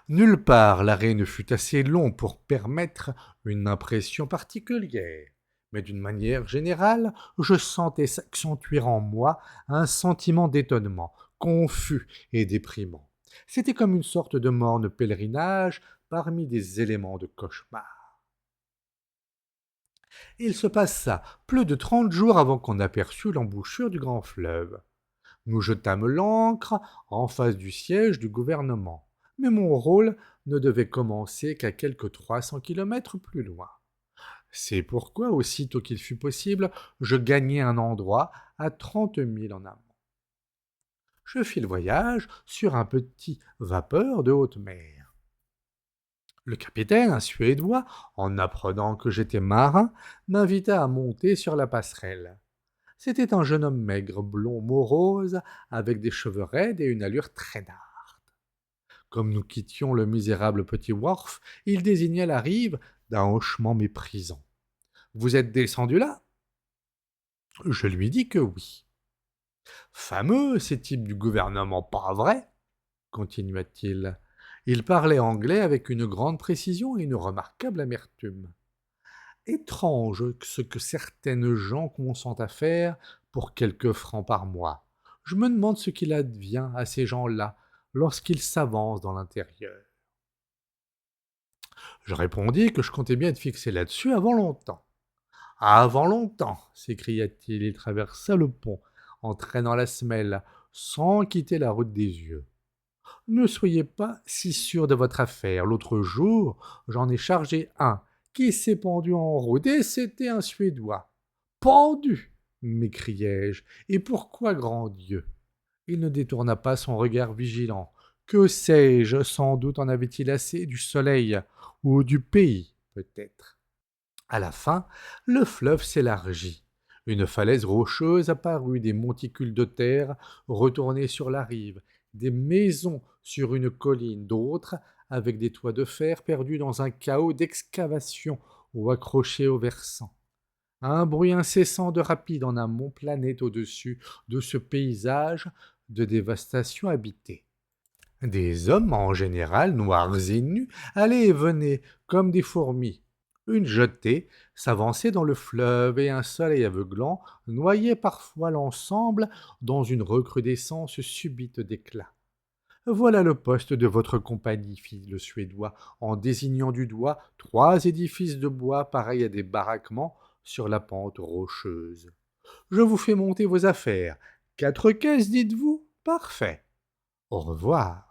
S1: Nulle part l'arrêt ne fut assez long pour permettre une impression particulière, mais d'une manière générale, je sentais s'accentuer en moi un sentiment d'étonnement, confus et déprimant. C'était comme une sorte de morne pèlerinage parmi des éléments de cauchemar. Il se passa plus de 30 jours avant qu'on aperçût l'embouchure du grand fleuve. Nous jetâmes l'ancre en face du siège du gouvernement, mais mon rôle ne devait commencer qu'à quelque 300 kilomètres plus loin. C'est pourquoi, aussitôt qu'il fut possible, je gagnai un endroit à 30 milles en amont. Je fis le voyage sur un petit vapeur de haute mer. Le capitaine, un Suédois, en apprenant que j'étais marin, m'invita à monter sur la passerelle. C'était un jeune homme maigre, blond, morose, avec des cheveux raides et une allure traînarde. Comme nous quittions le misérable petit wharf, il désigna la rive d'un hochement méprisant. Vous êtes descendu là? Je lui dis que oui. Fameux, ces types du gouvernement, pas vrai? Continua-t-il. Il parlait anglais avec une grande précision et une remarquable amertume. Étrange ce que certaines gens consentent à faire pour quelques francs par mois. Je me demande ce qu'il advient à ces gens-là lorsqu'ils s'avancent dans l'intérieur. Je répondis que je comptais bien être fixé là-dessus avant longtemps. Avant longtemps, s'écria-t-il, il traversa le pont, en traînant la semelle, sans quitter la route des yeux. Ne soyez pas si sûr de votre affaire. L'autre jour, j'en ai chargé un qui s'est pendu en route, et c'était un Suédois. Pendu! M'écriai-je. Et pourquoi, grand Dieu? Il ne détourna pas son regard vigilant. Que sais-je, sans doute en avait-il assez du soleil, ou du pays, peut-être. À la fin, le fleuve s'élargit. Une falaise rocheuse apparut, des monticules de terre retournés sur la rive, des maisons sur une colline, d'autres avec des toits de fer perdus dans un chaos d'excavation ou accrochés au versant. Un bruit incessant de rapide en amont planait au-dessus de ce paysage de dévastation habitée. Des hommes, en général noirs et nus, allaient et venaient comme des fourmis. Une jetée s'avançait dans le fleuve et un soleil aveuglant noyait parfois l'ensemble dans une recrudescence subite d'éclat. Voilà le poste de votre compagnie, fit le Suédois, en désignant du doigt 3 édifices de bois pareils à des baraquements sur la pente rocheuse. Je vous fais monter vos affaires. 4 caisses, dites-vous? Parfait. Au revoir.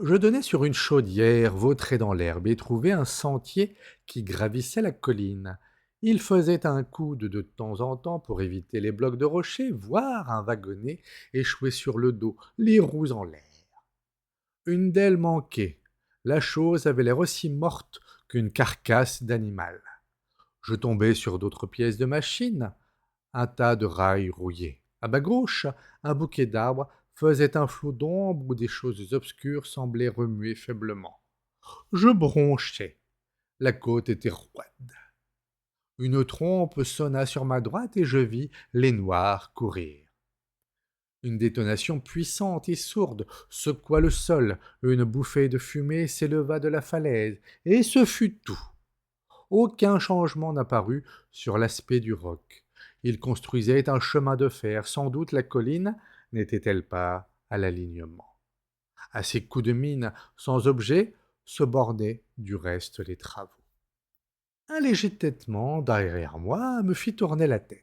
S1: Je donnai sur une chaudière vautrée dans l'herbe et trouvai un sentier qui gravissait la colline. Il faisait un coude de temps en temps pour éviter les blocs de rochers, voire un wagonnet échoué sur le dos, les roues en l'air. Une d'aile manquait. La chose avait l'air aussi morte qu'une carcasse d'animal. Je tombai sur d'autres pièces de machine, un tas de rails rouillés. À ma gauche, un bouquet d'arbres faisait un flot d'ombre où des choses obscures semblaient remuer faiblement. Je bronchais. La côte était roide. Une trompe sonna sur ma droite et je vis les noirs courir. Une détonation puissante et sourde secoua le sol, une bouffée de fumée s'éleva de la falaise, et ce fut tout. Aucun changement n'apparut sur l'aspect du roc. Il construisait un chemin de fer, sans doute la colline n'était-elle pas à l'alignement. À ces coups de mine sans objet se bornaient du reste les travaux. Un léger tétement derrière moi me fit tourner la tête.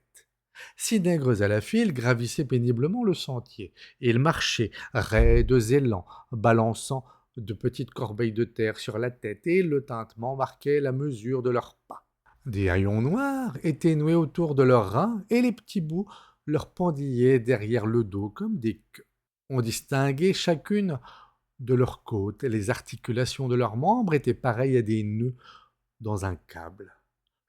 S1: 6 nègres à la file gravissaient péniblement le sentier. Ils marchaient, raides et lents, balançant de petites corbeilles de terre sur la tête, et le tintement marquait la mesure de leurs pas. Des haillons noirs étaient noués autour de leurs reins, et les petits bouts leur pendillaient derrière le dos comme des queues. On distinguait chacune de leurs côtes, et les articulations de leurs membres étaient pareilles à des nœuds dans un câble.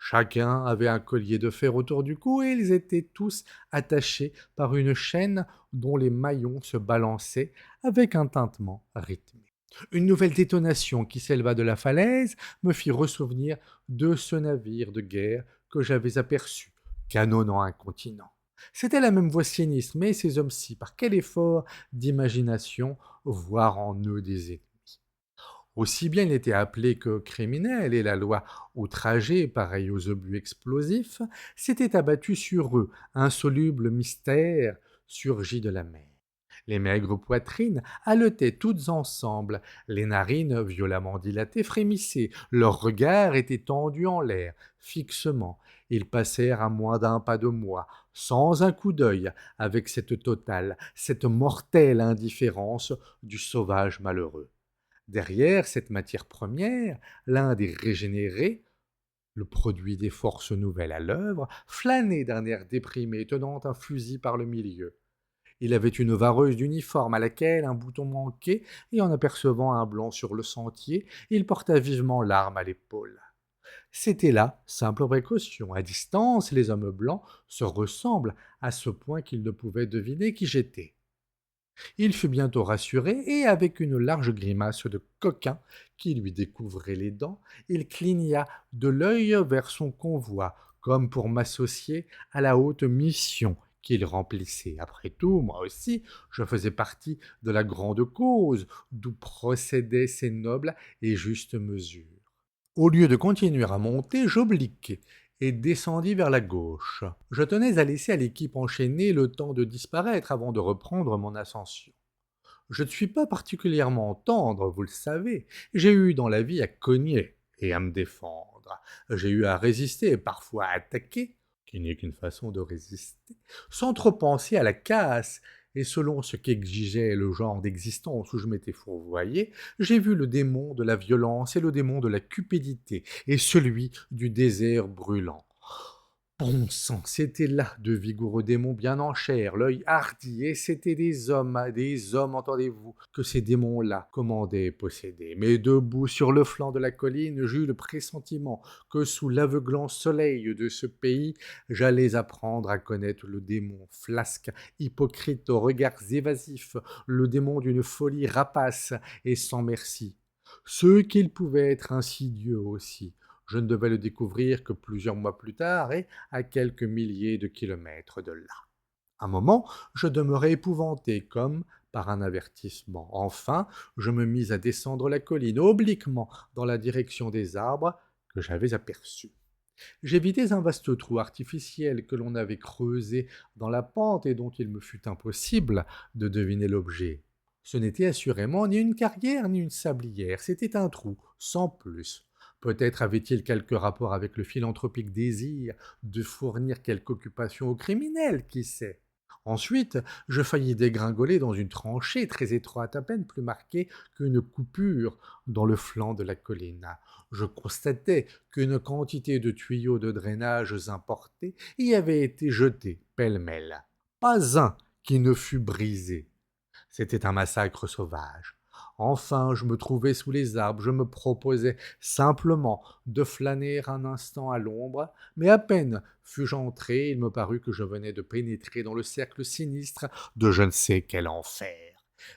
S1: Chacun avait un collier de fer autour du cou, et ils étaient tous attachés par une chaîne dont les maillons se balançaient avec un tintement rythmé. Une nouvelle détonation qui s'éleva de la falaise me fit ressouvenir de ce navire de guerre que j'avais aperçu, canonnant un continent. C'était la même voix sinistre, mais ces hommes-ci, par quel effort d'imagination voir en eux des ennemis. Aussi bien il était appelé que criminel, et la loi outragée, pareille aux obus explosifs, s'était abattue sur eux, insoluble mystère surgi de la mer. Les maigres poitrines haletaient toutes ensemble, les narines violemment dilatées frémissaient, leurs regards étaient tendus en l'air, fixement. Ils passèrent à moins d'un pas de moi, sans un coup d'œil, avec cette totale, cette mortelle indifférence du sauvage malheureux. Derrière cette matière première, l'un des régénérés, le produit des forces nouvelles à l'œuvre, flânait d'un air déprimé, tenant un fusil par le milieu. Il avait une vareuse d'uniforme à laquelle un bouton manquait, et en apercevant un blanc sur le sentier, il porta vivement l'arme à l'épaule. C'était là, simple précaution. À distance, les hommes blancs se ressemblent à ce point qu'ils ne pouvaient deviner qui j'étais. Il fut bientôt rassuré, et avec une large grimace de coquin qui lui découvrait les dents, il cligna de l'œil vers son convoi, comme pour m'associer à la haute mission qu'il remplissait. Après tout, moi aussi, je faisais partie de la grande cause d'où procédaient ces nobles et justes mesures. Au lieu de continuer à monter, j'obliquai et descendis vers la gauche. Je tenais à laisser à l'équipe enchaînée le temps de disparaître avant de reprendre mon ascension. Je ne suis pas particulièrement tendre, vous le savez. J'ai eu dans la vie à cogner et à me défendre. J'ai eu à résister et parfois à attaquer, qui n'est qu'une façon de résister, sans trop penser à la casse. Et selon ce qu'exigeait le genre d'existence où je m'étais fourvoyé, j'ai vu le démon de la violence et le démon de la cupidité, et celui du désert brûlant. Bon sang, c'étaient là de vigoureux démons bien en chair, l'œil hardi, et c'étaient des hommes, entendez-vous, que ces démons-là commandaient et possédaient. Mais debout sur le flanc de la colline, j'eus le pressentiment que sous l'aveuglant soleil de ce pays, j'allais apprendre à connaître le démon flasque, hypocrite aux regards évasifs, le démon d'une folie rapace et sans merci. Ce qu'il pouvait être insidieux aussi. Je ne devais le découvrir que plusieurs mois plus tard et à quelques milliers de kilomètres de là. Un moment, je demeurai épouvanté, comme par un avertissement. Enfin, je me mis à descendre la colline obliquement dans la direction des arbres que j'avais aperçus. J'évitais un vaste trou artificiel que l'on avait creusé dans la pente et dont il me fut impossible de deviner l'objet. Ce n'était assurément ni une carrière ni une sablière, c'était un trou, sans plus. Peut-être avait-il quelque rapport avec le philanthropique désir de fournir quelque occupation aux criminels, qui sait. Ensuite, je faillis dégringoler dans une tranchée très étroite, à peine plus marquée qu'une coupure dans le flanc de la colline. Je constatai qu'une quantité de tuyaux de drainage importés y avait été jetés pêle-mêle. Pas un qui ne fût brisé. C'était un massacre sauvage. Enfin, je me trouvais sous les arbres, je me proposais simplement de flâner un instant à l'ombre, mais à peine fus-je entré, il me parut que je venais de pénétrer dans le cercle sinistre de je ne sais quel enfer.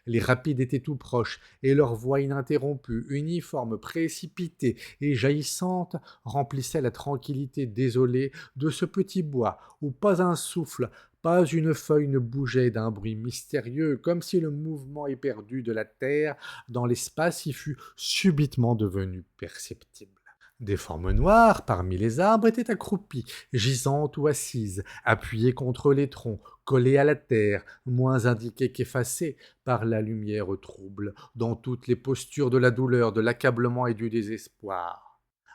S1: Les rapides étaient tout proches, et leur voix ininterrompue, uniforme, précipitée et jaillissante, remplissait la tranquillité désolée de ce petit bois où pas un souffle, Pas une feuille ne bougeait d'un bruit mystérieux, comme si le mouvement éperdu de la terre dans l'espace y fût subitement devenu perceptible. Des formes noires parmi les arbres étaient accroupies, gisantes ou assises, appuyées contre les troncs, collées à la terre, moins indiquées qu'effacées par la lumière trouble, dans toutes les postures de la douleur, de l'accablement et du désespoir.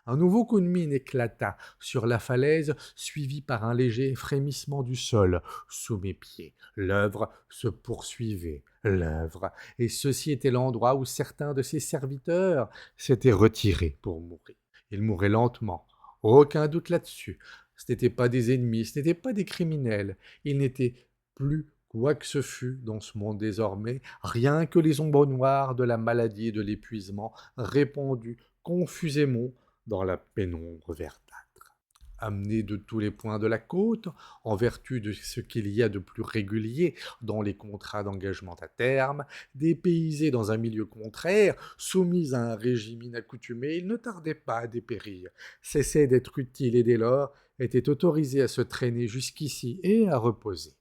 S1: Un nouveau coup de mine éclata sur la falaise, suivi par un léger frémissement du sol sous mes pieds. L'œuvre se poursuivait, l'œuvre, et ceci était l'endroit où certains de ses serviteurs s'étaient retirés pour mourir. Ils mouraient lentement, aucun doute là-dessus. Ce n'étaient pas des ennemis, ce n'étaient pas des criminels. Ils n'étaient plus quoi que ce fût dans ce monde désormais, rien que les ombres noires de la maladie et de l'épuisement répandues confusément dans la pénombre verdâtre. Amenés de tous les points de la côte, en vertu de ce qu'il y a de plus régulier dans les contrats d'engagement à terme, dépaysés dans un milieu contraire, soumis à un régime inaccoutumé, ils ne tardaient pas à dépérir, cessaient d'être utiles et dès lors étaient autorisés à se traîner jusqu'ici et à reposer.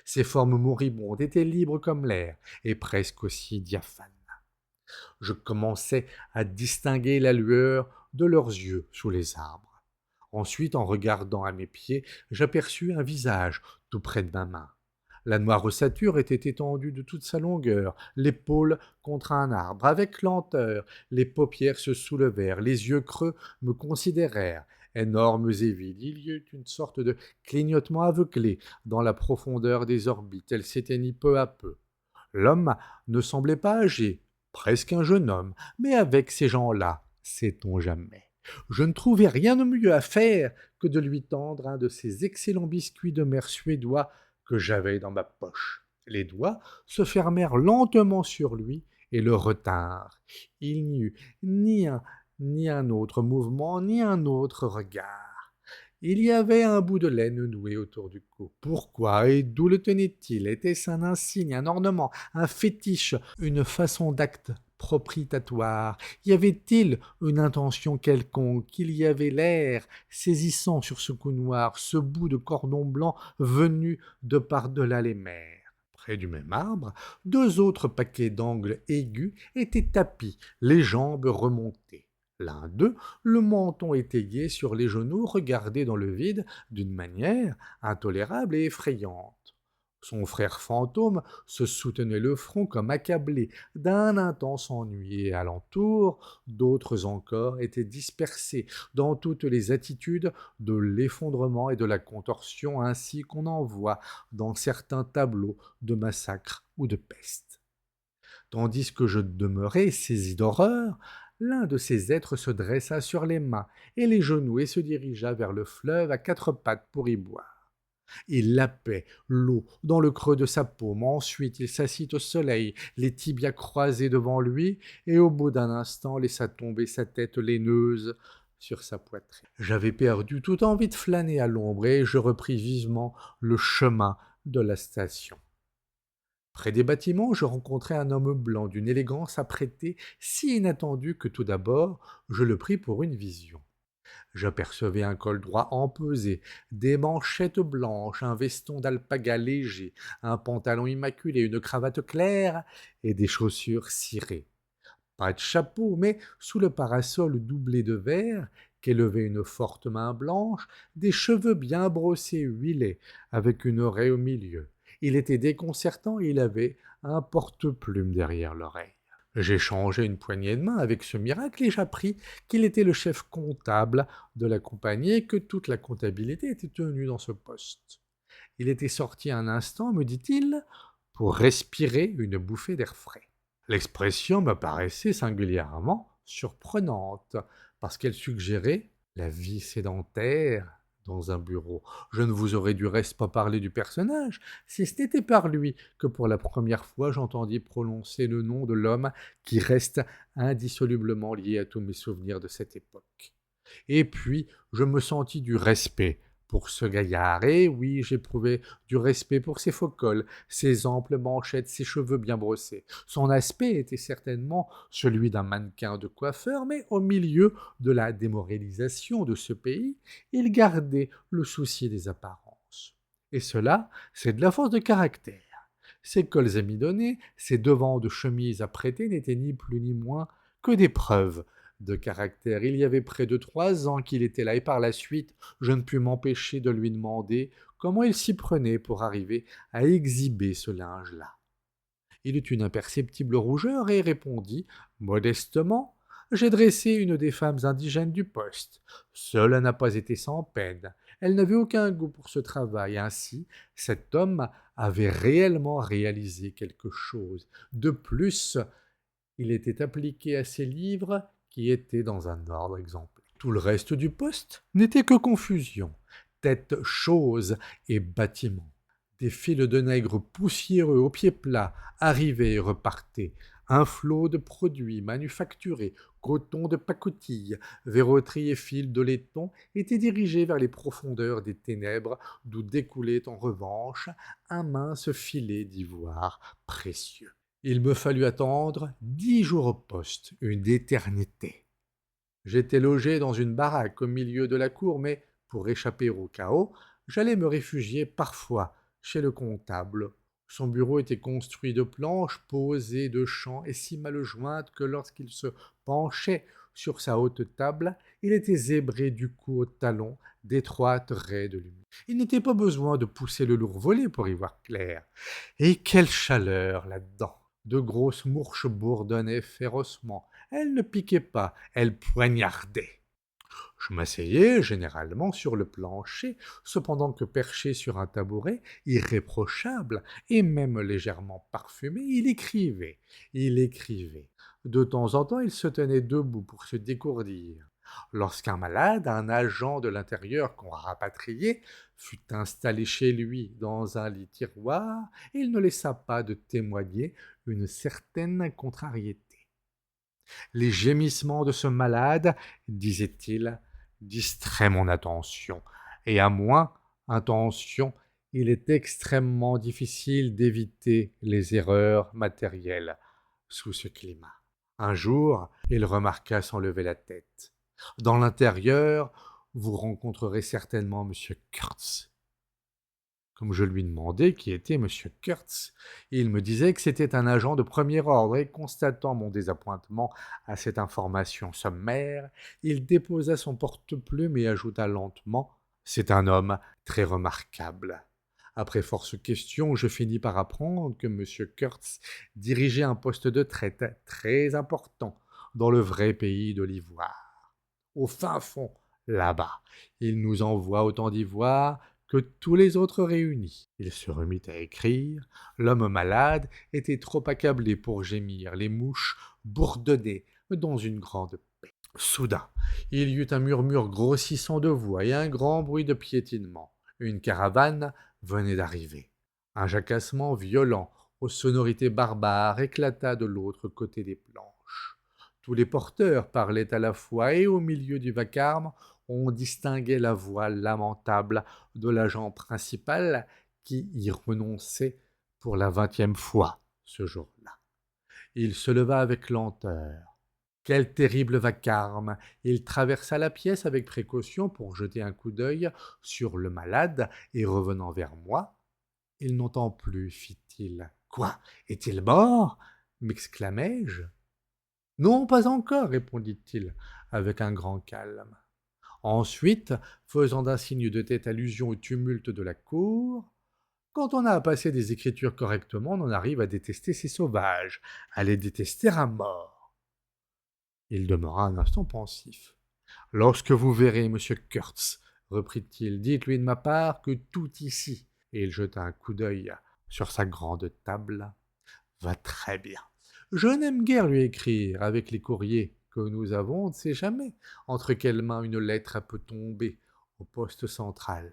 S1: Ces formes moribondes étaient libres comme l'air et presque aussi diaphanes. Je commençais à distinguer la lueur de leurs yeux sous les arbres. Ensuite, en regardant à mes pieds, j'aperçus un visage tout près de ma main. La noire ossature était étendue de toute sa longueur, l'épaule contre un arbre. Avec lenteur, les paupières se soulevèrent, les yeux creux me considérèrent, énormes et vides. Il y eut une sorte de clignotement aveuglé dans la profondeur des orbites. Elle s'éteignit peu à peu. L'homme ne semblait pas âgé, presque un jeune homme, mais avec ces gens-là, sait-on jamais. Je ne trouvais rien de mieux à faire que de lui tendre un de ces excellents biscuits de mer suédois que j'avais dans ma poche. Les doigts se fermèrent lentement sur lui et le retinrent. Il n'y eut ni un autre mouvement, ni un autre regard. Il y avait un bout de laine noué autour du cou. Pourquoi et d'où le tenait-il? Était-ce un insigne, un ornement, un fétiche, une façon d'acte propitatoire? Y avait-il une intention quelconque? Il y avait l'air saisissant sur ce cou noir, ce bout de cordon blanc venu de par-delà les mers. Près du même arbre, deux autres paquets d'angles aigus étaient tapis, les jambes remontées. L'un d'eux, le menton étayé sur les genoux, regardait dans le vide d'une manière intolérable et effrayante. Son frère fantôme se soutenait le front comme accablé d'un intense ennui, et alentour, d'autres encore étaient dispersés dans toutes les attitudes de l'effondrement et de la contorsion, ainsi qu'on en voit dans certains tableaux de massacre ou de peste. Tandis que je demeurais saisi d'horreur, l'un de ces êtres se dressa sur les mains et les genoux et se dirigea vers le fleuve à quatre pattes pour y boire. Il lapait l'eau dans le creux de sa paume. Ensuite, il s'assit au soleil, les tibias croisés devant lui, et au bout d'un instant laissa tomber sa tête laineuse sur sa poitrine. J'avais perdu toute envie de flâner à l'ombre, et je repris vivement le chemin de la station. Près des bâtiments, je rencontrai un homme blanc d'une élégance apprêtée si inattendue que tout d'abord je le pris pour une vision. J'apercevais un col droit empesé, des manchettes blanches, un veston d'alpaga léger, un pantalon immaculé, une cravate claire et des chaussures cirées. Pas de chapeau, mais sous le parasol doublé de verre qu'élevait une forte main blanche, des cheveux bien brossés huilés, avec une oreille au milieu. Il était déconcertant et il avait un porte-plume derrière l'oreille. J'échangeai une poignée de main avec ce miracle et j'appris qu'il était le chef comptable de la compagnie et que toute la comptabilité était tenue dans ce poste. Il était sorti un instant, me dit-il, pour respirer une bouffée d'air frais. L'expression me paraissait singulièrement surprenante, parce qu'elle suggérait la vie sédentaire dans un bureau. Je ne vous aurais du reste pas parlé du personnage, si ce n'était par lui que pour la première fois j'entendis prononcer le nom de l'homme qui reste indissolublement lié à tous mes souvenirs de cette époque. Et puis je me sentis du respect pour ce gaillard, et oui, j'éprouvais du respect pour ses faux cols, ses amples manchettes, ses cheveux bien brossés. Son aspect était certainement celui d'un mannequin de coiffeur, mais au milieu de la démoralisation de ce pays, il gardait le souci des apparences. Et cela, c'est de la force de caractère. Ses cols amidonnés, ses devants de chemise à prêter n'étaient ni plus ni moins que des preuves de caractère. Il y avait près de 3 ans qu'il était là, et par la suite, je ne pus m'empêcher de lui demander comment il s'y prenait pour arriver à exhiber ce linge-là. Il eut une imperceptible rougeur et répondit modestement: J'ai dressé une des femmes indigènes du poste. Cela n'a pas été sans peine. Elle n'avait aucun goût pour ce travail. Ainsi, cet homme avait réellement réalisé quelque chose. De plus, il était appliqué à ses livres qui étaient dans un ordre exemplaire. Tout le reste du poste n'était que confusion, tête, choses et bâtiments. Des files de nègres poussiéreux aux pieds plats arrivaient et repartaient. Un flot de produits manufacturés, coton de pacotille, verroterie et fils de laiton étaient dirigés vers les profondeurs des ténèbres, d'où découlait en revanche un mince filet d'ivoire précieux. Il me fallut attendre 10 jours au poste, une éternité. J'étais logé dans une baraque au milieu de la cour, mais pour échapper au chaos, j'allais me réfugier parfois chez le comptable. Son bureau était construit de planches posées de champs et si mal jointes que lorsqu'il se penchait sur sa haute table, il était zébré du cou au talon d'étroites raies de lumière. Il n'était pas besoin de pousser le lourd volet pour y voir clair. Et quelle chaleur là-dedans! De grosses mouches bourdonnaient férocement. Elles ne piquaient pas, elles poignardaient. Je m'asseyais généralement sur le plancher, cependant que perché sur un tabouret, irréprochable et même légèrement parfumé, il écrivait, il écrivait. De temps en temps, il se tenait debout pour se dégourdir. Lorsqu'un malade, un agent de l'intérieur qu'on rapatriait, fut installé chez lui dans un lit tiroir, il ne laissa pas de témoigner une certaine contrariété. Les gémissements de ce malade, disait-il, distraient mon attention, et à moins intention, il est extrêmement difficile d'éviter les erreurs matérielles sous ce climat. Un jour, il remarqua sans lever la tête. Dans l'intérieur, vous rencontrerez certainement monsieur Kurtz. Comme je lui demandais qui était M. Kurtz, il me disait que c'était un agent de premier ordre et, constatant mon désappointement à cette information sommaire, il déposa son porte-plume et ajouta lentement: « C'est un homme très remarquable. » Après force questions, je finis par apprendre que M. Kurtz dirigeait un poste de traite très important dans le vrai pays de l'Ivoire. Au fin fond, là-bas, il nous envoie autant d'ivoire que tous les autres réunis. Il se remit à écrire. L'homme malade était trop accablé pour gémir. Les mouches bourdonnaient dans une grande paix. Soudain, il y eut un murmure grossissant de voix et un grand bruit de piétinement. Une caravane venait d'arriver. Un jacassement violent, aux sonorités barbares, éclata de l'autre côté des planches. Tous les porteurs parlaient à la fois et au milieu du vacarme, on distinguait la voix lamentable de l'agent principal qui y renonçait pour la 20e fois ce jour-là. Il se leva avec lenteur. Quel terrible vacarme! Il traversa la pièce avec précaution pour jeter un coup d'œil sur le malade et revenant vers moi. « Il n'entend plus, fit-il. Quoi? Est-il mort? M'exclamai-je. Non, pas encore, répondit-il avec un grand calme. Ensuite, faisant d'un signe de tête allusion au tumulte de la cour, quand on a passé des écritures correctement, on en arrive à détester ces sauvages, à les détester à mort. Il demeura un instant pensif. Lorsque vous verrez monsieur Kurtz, reprit-il, dites-lui de ma part que tout ici, et il jeta un coup d'œil sur sa grande table, va très bien. Je n'aime guère lui écrire avec les courriers que nous avons, on ne sait jamais entre quelles mains une lettre peut tomber au poste central.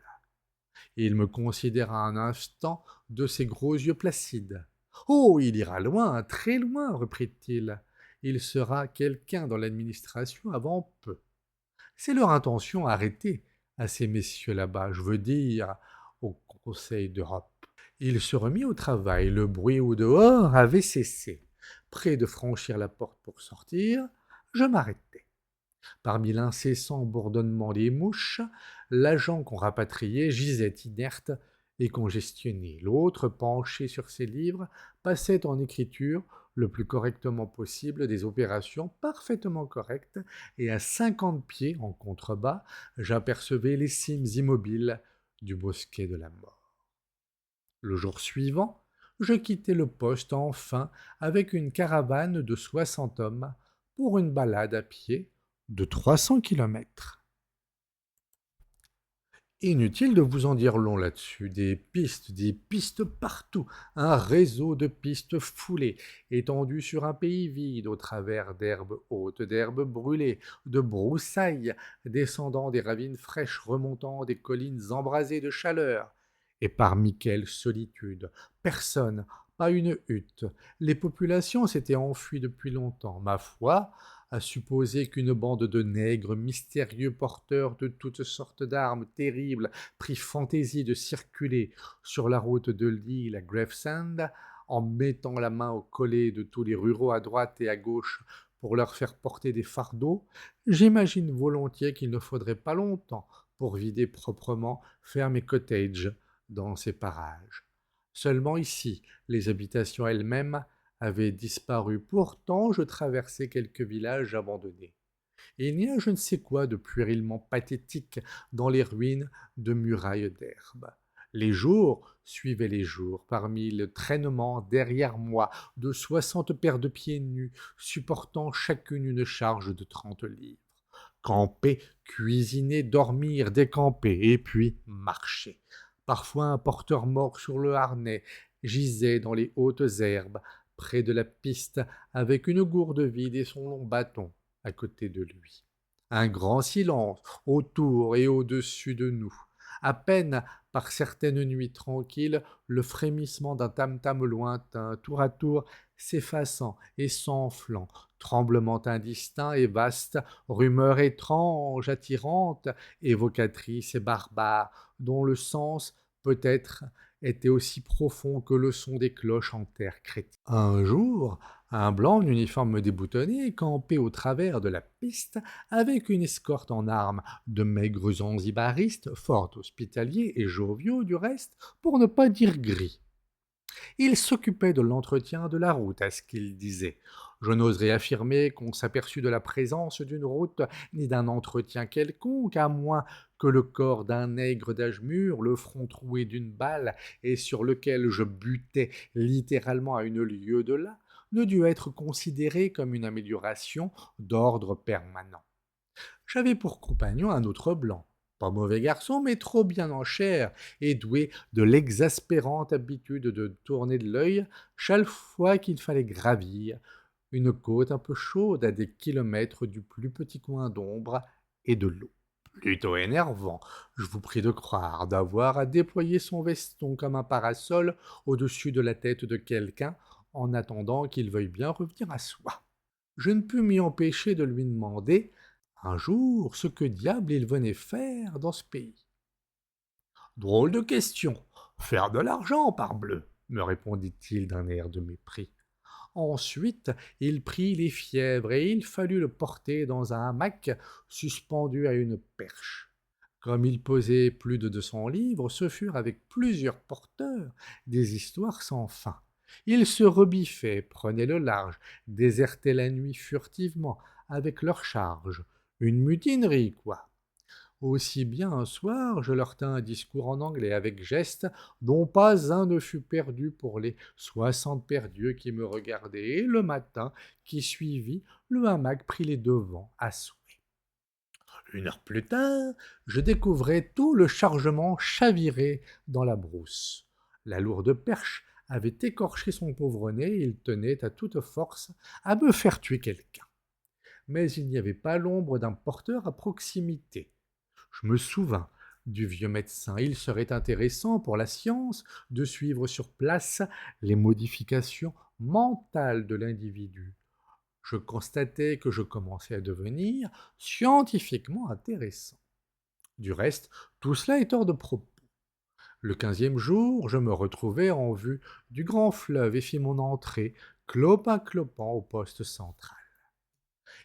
S1: Il me considéra un instant de ses gros yeux placides. « Oh, il ira loin, très loin, reprit-il. Il sera quelqu'un dans l'administration avant peu. C'est leur intention arrêtée à ces messieurs là-bas, je veux dire, au Conseil d'Europe. » Il se remit au travail, le bruit au dehors avait cessé. Près de franchir la porte pour sortir, je m'arrêtai. Parmi l'incessant bourdonnement des mouches, l'agent qu'on rapatriait gisait inerte et congestionné. L'autre, penché sur ses livres, passait en écriture le plus correctement possible des opérations parfaitement correctes, et à 50 pieds en contrebas, j'apercevais les cimes immobiles du bosquet de la mort. Le jour suivant, je quittai le poste enfin avec une caravane de 60 hommes pour une balade à pied de 300 kilomètres. Inutile de vous en dire long là-dessus, des pistes partout, un réseau de pistes foulées, étendues sur un pays vide, au travers d'herbes hautes, d'herbes brûlées, de broussailles, descendant des ravines fraîches, remontant des collines embrasées de chaleur. Et parmi quelle solitude! Personne, pas une hutte. Les populations s'étaient enfuies depuis longtemps. Ma foi, à supposer qu'une bande de nègres mystérieux porteurs de toutes sortes d'armes terribles prit fantaisie de circuler sur la route de l'île à Gravesend, en mettant la main au collet de tous les ruraux à droite et à gauche pour leur faire porter des fardeaux, j'imagine volontiers qu'il ne faudrait pas longtemps pour vider proprement ferme et cottage dans ces parages. Seulement ici, les habitations elles-mêmes avaient disparu. Pourtant, je traversais quelques villages abandonnés. Et il y a je ne sais quoi de puérilement pathétique dans les ruines de murailles d'herbe. Les jours suivaient les jours, parmi le traînement derrière moi de 60 paires de pieds nus, supportant chacune une charge de 30 livres. Camper, cuisiner, dormir, décamper, et puis marcher. Parfois un porteur mort sur le harnais gisait dans les hautes herbes, près de la piste, avec une gourde vide et son long bâton à côté de lui. Un grand silence autour et au-dessus de nous. À peine, par certaines nuits tranquilles, le frémissement d'un tam-tam lointain, tour à tour s'effaçant et s'enflant, tremblement indistinct et vaste, rumeur étrange, attirante, évocatrice et barbare, dont le sens, peut-être, était aussi profond que le son des cloches en terre chrétienne. Un jour, un blanc en uniforme déboutonné campait au travers de la piste avec une escorte en armes de maigres zanzibaristes, fort hospitaliers et joviaux du reste, pour ne pas dire gris. Il s'occupait de l'entretien de la route, à ce qu'il disait. Je n'oserais affirmer qu'on s'aperçut de la présence d'une route, ni d'un entretien quelconque, à moins que le corps d'un nègre d'âge mûr, le front troué d'une balle, et sur lequel je butais littéralement à une lieue de là, ne dût être considéré comme une amélioration d'ordre permanent. J'avais pour compagnon un autre blanc, pas mauvais garçon, mais trop bien en chair et doué de l'exaspérante habitude de tourner de l'œil chaque fois qu'il fallait gravir une côte un peu chaude à des kilomètres du plus petit coin d'ombre et de l'eau. Plutôt énervant, je vous prie de croire, d'avoir à déployer son veston comme un parasol au-dessus de la tête de quelqu'un en attendant qu'il veuille bien revenir à soi. Je ne pus m'y empêcher de lui demander un jour ce que diable il venait faire dans ce pays. Drôle de question. Faire de l'argent, parbleu, me répondit-il d'un air de mépris. Ensuite, il prit les fièvres et il fallut le porter dans un hamac suspendu à une perche. Comme il pesait plus de 200 livres, ce furent avec plusieurs porteurs des histoires sans fin. Ils se rebiffaient, prenaient le large, désertaient la nuit furtivement avec leur charge. Une mutinerie, quoi. Aussi bien un soir, je leur tins un discours en anglais avec geste, dont pas un ne fut perdu pour les 60 perdus qui me regardaient, et le matin qui suivit, le hamac prit les devants à souhait. Une heure plus tard, je découvrais tout le chargement chaviré dans la brousse. La lourde perche avait écorché son pauvre nez, et il tenait à toute force à me faire tuer quelqu'un. Mais il n'y avait pas l'ombre d'un porteur à proximité. Je me souvins du vieux médecin. Il serait intéressant pour la science de suivre sur place les modifications mentales de l'individu. Je constatais que je commençais à devenir scientifiquement intéressant. Du reste, tout cela est hors de propos. Le 15e jour, je me retrouvai en vue du grand fleuve et fis mon entrée, clopin-clopant au poste central.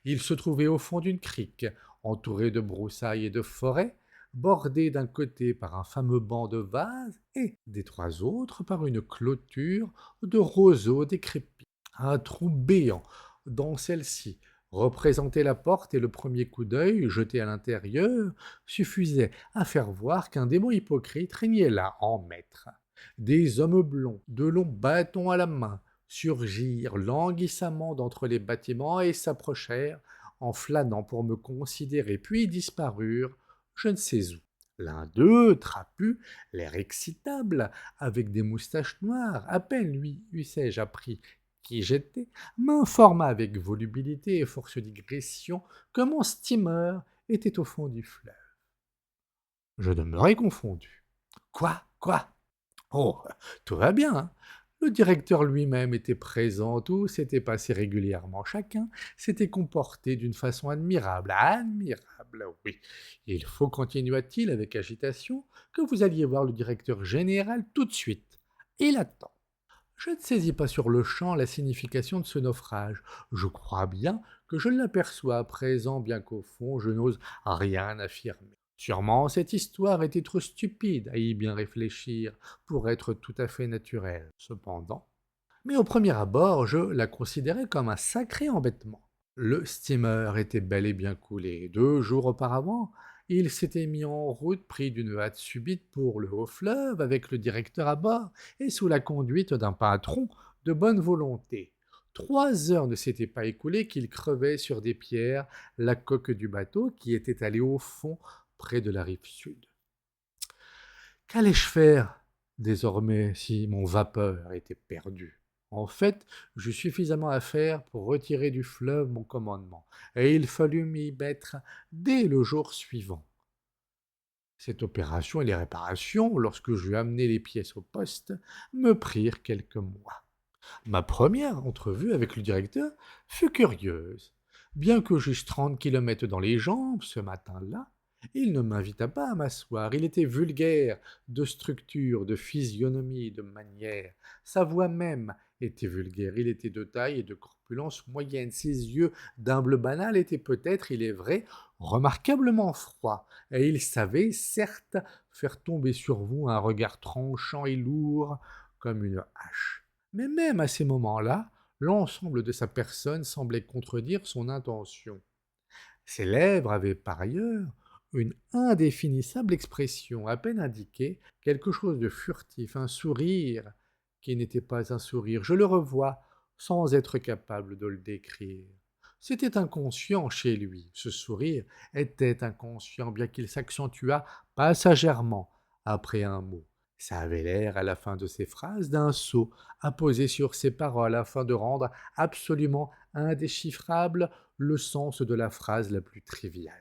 S1: Il se trouvait au fond d'une crique, entourée de broussailles et de forêts, bordé d'un côté par un fameux banc de vase et des trois autres par une clôture de roseaux décrépits. Un trou béant dans celle-ci représentait la porte et le premier coup d'œil jeté à l'intérieur suffisait à faire voir qu'un démon hypocrite régnait là en maître. Des hommes blonds, de longs bâtons à la main, surgirent languissamment d'entre les bâtiments et s'approchèrent en flânant pour me considérer, puis disparurent je ne sais où. L'un d'eux, trapu, l'air excitable, avec des moustaches noires, à peine lui eussé-je appris qui j'étais, m'informa avec volubilité et force digression que mon steamer était au fond du fleuve. Je demeurai confondu. Quoi? Quoi? Oh, tout va bien, hein. Le directeur lui-même était présent, tout s'était passé régulièrement, chacun s'était comporté d'une façon admirable, admirable, oui. Il faut, continua-t-il avec agitation, que vous alliez voir le directeur général tout de suite. Il attend. Je ne saisis pas sur le champ la signification de ce naufrage. Je crois bien que je l'aperçois à présent, bien qu'au fond je n'ose rien affirmer. Sûrement cette histoire était trop stupide à y bien réfléchir pour être tout à fait naturelle. Cependant, mais au premier abord, je la considérais comme un sacré embêtement. Le steamer était bel et bien coulé. 2 jours auparavant, il s'était mis en route, pris d'une hâte subite pour le haut fleuve, avec le directeur à bord, et sous la conduite d'un patron de bonne volonté. 3 heures ne s'étaient pas écoulées qu'il crevait sur des pierres la coque du bateau qui était allé au fond près de la rive sud. Qu'allais-je faire désormais si mon vapeur était perdu? En fait, j'eus suffisamment à faire pour retirer du fleuve mon commandement, et il fallut m'y mettre dès le jour suivant. Cette opération et les réparations, lorsque j'eus amené les pièces au poste, me prirent quelques mois. Ma première entrevue avec le directeur fut curieuse. Bien que j'eusse 30 kilomètres dans les jambes ce matin-là, il ne m'invita pas à m'asseoir. Il était vulgaire de structure, de physionomie, de manière. Sa voix même était vulgaire. Il était de taille et de corpulence moyenne. Ses yeux, d'humble banal, étaient peut-être, il est vrai, remarquablement froids. Et il savait, certes, faire tomber sur vous un regard tranchant et lourd comme une hache. Mais même à ces moments-là, l'ensemble de sa personne semblait contredire son intention. Ses lèvres avaient par ailleurs une indéfinissable expression, à peine indiquée, quelque chose de furtif, un sourire qui n'était pas un sourire. Je le revois sans être capable de le décrire. C'était inconscient chez lui, ce sourire était inconscient, bien qu'il s'accentuât passagèrement après un mot. Ça avait l'air, à la fin de ses phrases, d'un sceau apposé sur ses paroles afin de rendre absolument indéchiffrable le sens de la phrase la plus triviale.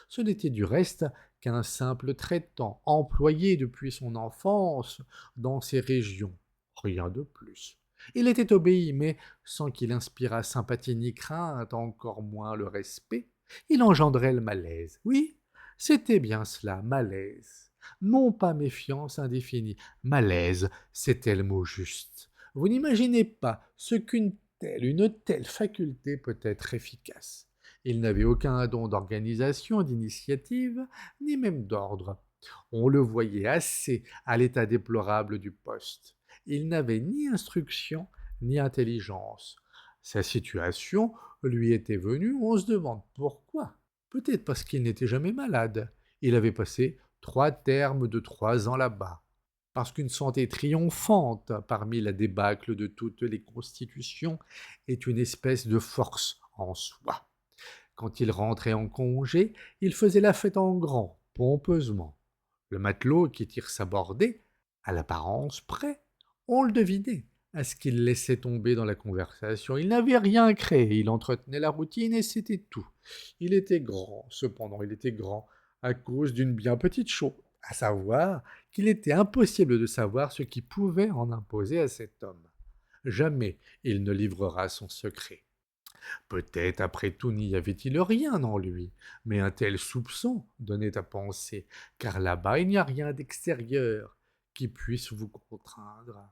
S1: Ce n'était du reste qu'un simple traitant employé depuis son enfance dans ces régions, rien de plus. Il était obéi, mais sans qu'il inspirât sympathie ni crainte, encore moins le respect. Il engendrait le malaise. Oui, c'était bien cela, malaise. Non pas méfiance indéfinie, malaise, c'était le mot juste. Vous n'imaginez pas ce une telle faculté peut être efficace. Il n'avait aucun don d'organisation, d'initiative, ni même d'ordre. On le voyait assez à l'état déplorable du poste. Il n'avait ni instruction, ni intelligence. Sa situation lui était venue, on se demande pourquoi. Peut-être parce qu'il n'était jamais malade. Il avait passé 3 termes de 3 ans là-bas. Parce qu'une santé triomphante parmi la débâcle de toutes les constitutions est une espèce de force en soi. Quand il rentrait en congé, il faisait la fête en grand, pompeusement. Le matelot qui tire sa bordée, à l'apparence près, on le devinait, à ce qu'il laissait tomber dans la conversation. Il n'avait rien créé, il entretenait la routine et c'était tout. Il était grand, cependant il était grand, à cause d'une bien petite chose, à savoir qu'il était impossible de savoir ce qui pouvait en imposer à cet homme. Jamais il ne livrera son secret. Peut-être après tout n'y avait-il rien en lui, mais un tel soupçon donnait à penser, car là-bas il n'y a rien d'extérieur qui puisse vous contraindre.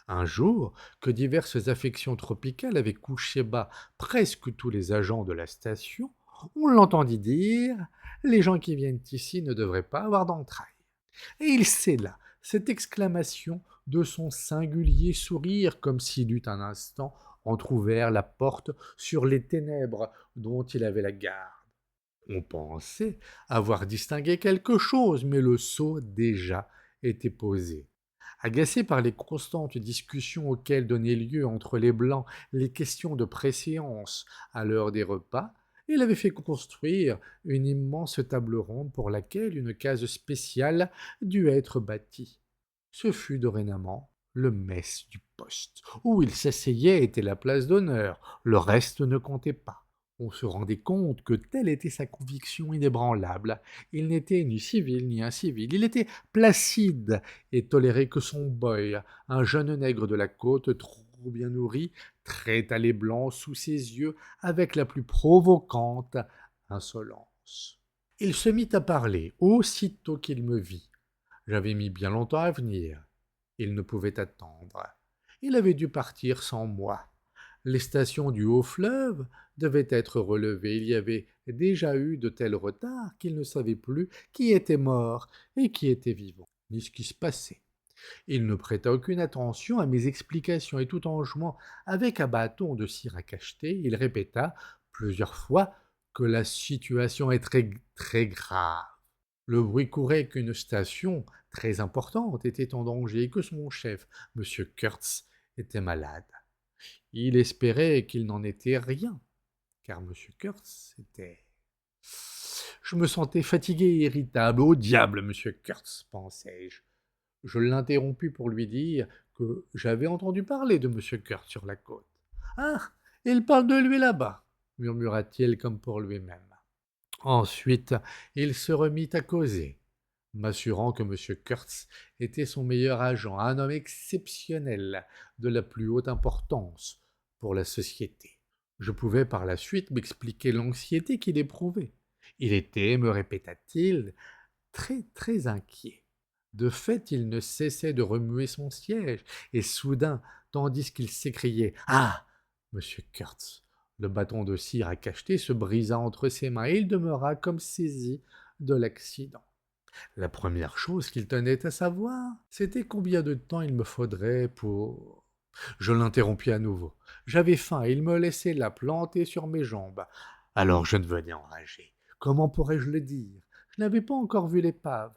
S1: Un jour, que diverses affections tropicales avaient couché bas presque tous les agents de la station, On l'entendit dire: «Les gens qui viennent ici ne devraient pas avoir d'entrailles». Et il scella cette exclamation de son singulier sourire, comme s'il eût un instant entr'ouvert la porte sur les ténèbres dont il avait la garde. On pensait avoir distingué quelque chose, mais le sceau déjà était posé. Agacé par les constantes discussions auxquelles donnaient lieu entre les Blancs les questions de préséance à l'heure des repas, il avait fait construire une immense table ronde pour laquelle une case spéciale dut être bâtie. Ce fut dorénavant le mess du poste. Où il s'asseyait était la place d'honneur, le reste ne comptait pas. On se rendait compte que telle était sa conviction inébranlable. Il n'était ni civil ni incivil, il était placide et tolérait que son boy, un jeune nègre de la côte, trop bien nourri, traita les blancs sous ses yeux avec la plus provocante insolence. Il se mit à parler aussitôt qu'il me vit. J'avais mis bien longtemps à venir. Il ne pouvait attendre. Il avait dû partir sans moi. Les stations du haut fleuve devaient être relevées. Il y avait déjà eu de tels retards qu'il ne savait plus qui était mort et qui était vivant, ni ce qui se passait. Il ne prêta aucune attention à mes explications et tout en jouant avec un bâton de cire à cacheter, il répéta plusieurs fois que la situation est très, très grave. Le bruit courait qu'une station très importante était en danger et que son chef, M. Kurtz, était malade. Il espérait qu'il n'en était rien, car M. Kurtz était... Je me sentais fatigué et irritable. Au diable, M. Kurtz, pensai-je. Je l'interrompis pour lui dire que j'avais entendu parler de M. Kurtz sur la côte. Ah, il parle de lui là-bas, murmura-t-il comme pour lui-même. Ensuite, il se remit à causer, m'assurant que M. Kurtz était son meilleur agent, un homme exceptionnel, de la plus haute importance pour la société. Je pouvais par la suite m'expliquer l'anxiété qu'il éprouvait. Il était, me répéta-t-il, très très inquiet. De fait, il ne cessait de remuer son siège, et soudain, tandis qu'il s'écriait « Ah, monsieur Kurtz !» le bâton de cire à cacheter se brisa entre ses mains et il demeura comme saisi de l'accident. La première chose qu'il tenait à savoir, c'était combien de temps il me faudrait pour... Je l'interrompis à nouveau. J'avais faim et il me laissait là, planté sur mes jambes. Alors je devenais enragé. Comment pourrais-je le dire? Je n'avais pas encore vu l'épave.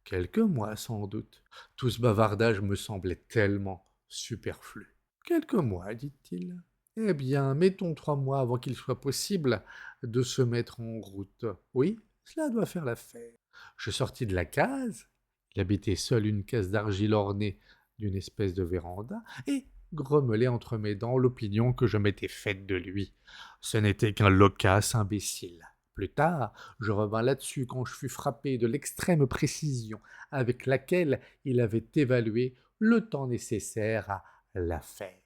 S1: Quelques mois, sans doute. Tout ce bavardage me semblait tellement superflu. Quelques mois, dit-il. Eh bien, mettons 3 mois avant qu'il soit possible de se mettre en route. Oui, cela doit faire l'affaire. Je sortis de la case, il habitait seul une case d'argile ornée d'une espèce de véranda, et grommelai entre mes dents l'opinion que je m'étais faite de lui. Ce n'était qu'un loquace imbécile. Plus tard, je revins là-dessus quand je fus frappé de l'extrême précision avec laquelle il avait évalué le temps nécessaire à l'affaire.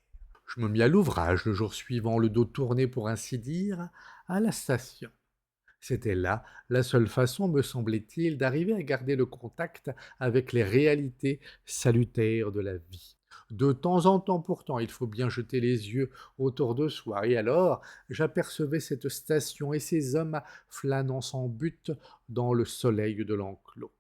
S1: Je me mis à l'ouvrage le jour suivant, le dos tourné pour ainsi dire, à la station. C'était là la seule façon, me semblait-il, d'arriver à garder le contact avec les réalités salutaires de la vie. De temps en temps pourtant, il faut bien jeter les yeux autour de soi, et alors j'apercevais cette station et ces hommes flânant sans but dans le soleil de l'enclos.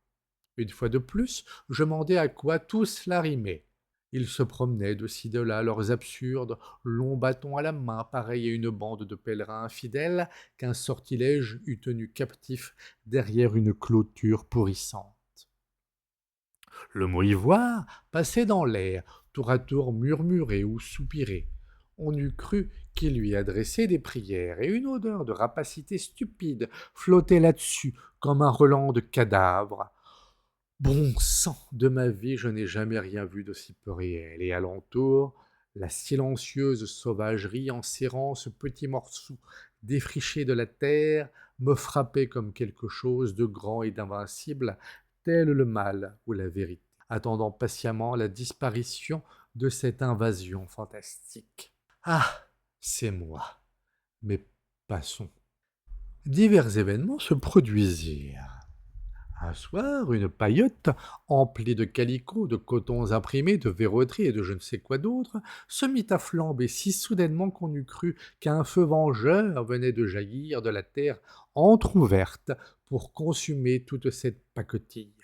S1: Une fois de plus, je demandais à quoi tout cela rimait. Ils se promenaient de ci de là, leurs absurdes, longs bâtons à la main, pareils à une bande de pèlerins infidèles qu'un sortilège eût tenus captifs derrière une clôture pourrissante. Le mot ivoire passait dans l'air, tour à tour murmuré ou soupiré. On eût cru qu'il lui adressait des prières, et une odeur de rapacité stupide flottait là-dessus comme un relent de cadavres. Bon sang, de ma vie, je n'ai jamais rien vu d'aussi peu réel, et alentour, la silencieuse sauvagerie enserrant ce petit morceau défriché de la terre me frappait comme quelque chose de grand et d'invincible, tel le mal ou la vérité, attendant patiemment la disparition de cette invasion fantastique. Ah, c'est moi. Mais passons. Divers événements se produisirent. Un soir, une paillote, emplie de calicots, de cotons imprimés, de verroteries et de je ne sais quoi d'autre, se mit à flamber si soudainement qu'on eût cru qu'un feu vengeur venait de jaillir de la terre entr'ouverte pour consumer toute cette pacotille.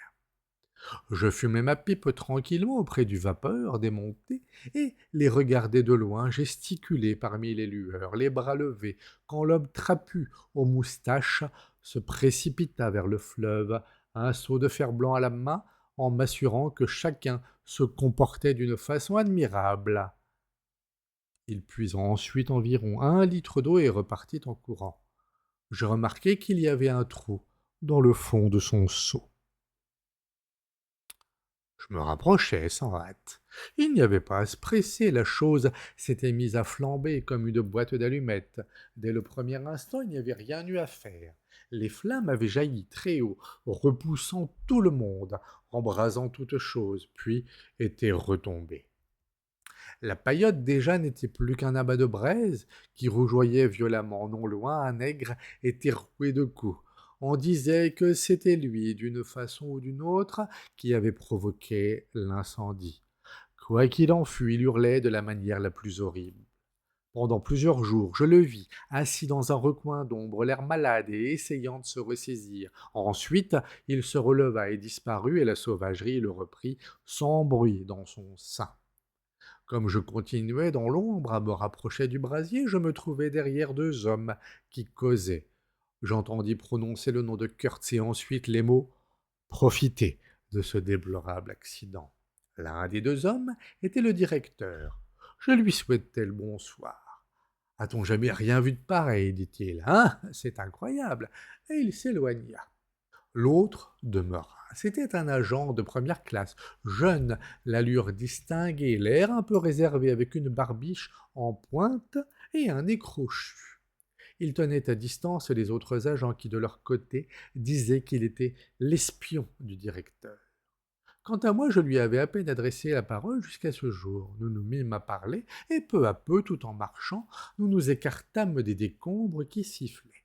S1: Je fumais ma pipe tranquillement auprès du vapeur démonté et les regardais de loin gesticuler parmi les lueurs, les bras levés, quand l'homme trapu aux moustaches se précipita vers le fleuve, un seau de fer-blanc à la main, en m'assurant que chacun se comportait d'une façon admirable. Il puisa ensuite environ 1 litre d'eau et repartit en courant. Je remarquai qu'il y avait un trou dans le fond de son seau. Je me rapprochai sans hâte. Il n'y avait pas à se presser, la chose s'était mise à flamber comme une boîte d'allumettes. Dès le premier instant, il n'y avait rien eu à faire. Les flammes avaient jailli très haut, repoussant tout le monde, embrasant toute chose, puis étaient retombées. La paillote déjà n'était plus qu'un amas de braise qui rougeoyait violemment. Non loin, un nègre était roué de coups. On disait que c'était lui, d'une façon ou d'une autre, qui avait provoqué l'incendie. Quoi qu'il en fût, il hurlait de la manière la plus horrible. Pendant plusieurs jours, je le vis, assis dans un recoin d'ombre, l'air malade et essayant de se ressaisir. Ensuite, il se releva et disparut, et la sauvagerie le reprit sans bruit dans son sein. Comme je continuais dans l'ombre à me rapprocher du brasier, je me trouvai derrière 2 hommes qui causaient. J'entendis prononcer le nom de Kurtz et ensuite les mots « profiter » de ce déplorable accident. L'un des 2 hommes était le directeur. Je lui souhaitai le bonsoir. « A-t-on jamais rien vu de pareil ?» dit-il. « Hein, c'est incroyable !» Et il s'éloigna. L'autre demeura. C'était un agent de première classe, jeune, l'allure distinguée, l'air un peu réservé avec une barbiche en pointe et un nez crochu. Il tenait à distance les autres agents qui, de leur côté, disaient qu'il était l'espion du directeur. Quant à moi, je lui avais à peine adressé la parole jusqu'à ce jour. Nous nous mîmes à parler, et peu à peu, tout en marchant, nous nous écartâmes des décombres qui sifflaient.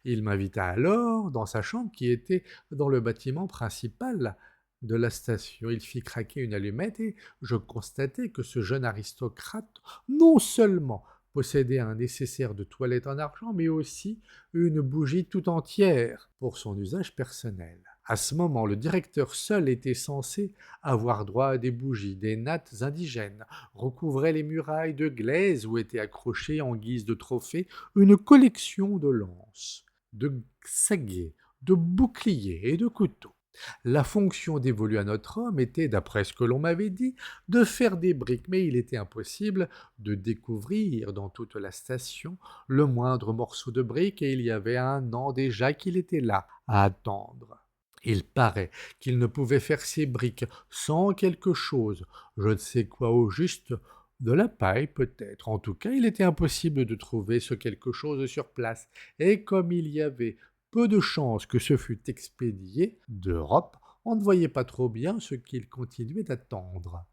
S1: Il m'invita alors dans sa chambre qui était dans le bâtiment principal de la station. Il fit craquer une allumette et je constatai que ce jeune aristocrate non seulement possédait un nécessaire de toilette en argent, mais aussi une bougie tout entière pour son usage personnel. À ce moment, le directeur seul était censé avoir droit à des bougies, des nattes indigènes, recouvraient les murailles de glaise où était accrochée en guise de trophée une collection de lances, de saguets, de boucliers et de couteaux. La fonction dévolue à notre homme était, d'après ce que l'on m'avait dit, de faire des briques, mais il était impossible de découvrir dans toute la station le moindre morceau de brique, et il y avait 1 an déjà qu'il était là, à attendre. Il paraît qu'il ne pouvait faire ses briques sans quelque chose, je ne sais quoi au juste, de la paille peut-être. En tout cas, il était impossible de trouver ce quelque chose sur place, et comme il y avait peu de chances que ce fût expédié d'Europe, on ne voyait pas trop bien ce qu'il continuait d'attendre.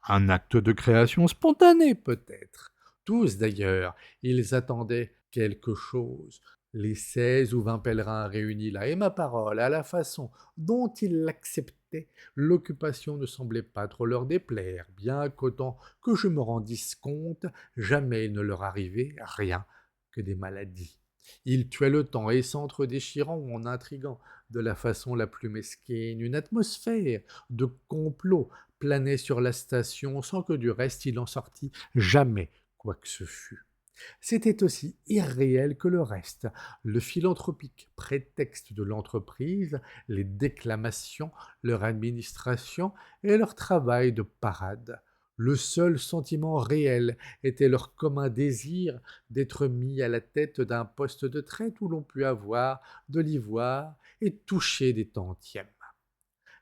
S1: Un acte de création spontanée peut-être. Tous d'ailleurs, ils attendaient quelque chose. Les 16 ou 20 pèlerins réunis là, et ma parole, à la façon dont ils l'acceptaient, l'occupation ne semblait pas trop leur déplaire, bien qu'autant que je me rendisse compte, jamais il ne leur arrivait rien que des maladies. Ils tuaient le temps et s'entre-déchirant ou en intriguant de la façon la plus mesquine. Une atmosphère de complot planait sur la station sans que du reste il en sortît jamais quoi que ce fût. C'était aussi irréel que le reste, le philanthropique prétexte de l'entreprise, les déclamations, leur administration et leur travail de parade. Le seul sentiment réel était leur commun désir d'être mis à la tête d'un poste de traite où l'on pût avoir de l'ivoire et toucher des tantièmes.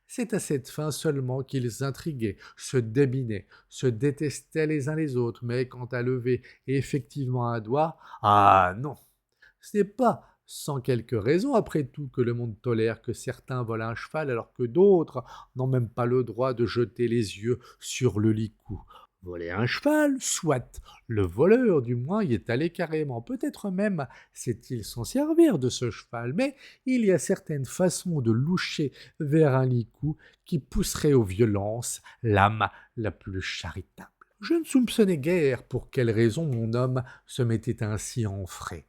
S1: C'est à cette fin seulement qu'ils intriguaient, se débinaient, se détestaient les uns les autres, mais quant à lever effectivement un doigt, ah non, ce n'est pas sans quelque raison, après tout, que le monde tolère que certains volent un cheval alors que d'autres n'ont même pas le droit de jeter les yeux sur le licou. Voler un cheval, soit. Le voleur, du moins, y est allé carrément. Peut-être même sait-il s'en servir de ce cheval, mais il y a certaines façons de loucher vers un licou qui pousseraient aux violences l'âme la plus charitable. Je ne soupçonnais guère pour quelle raison mon homme se mettait ainsi en frais.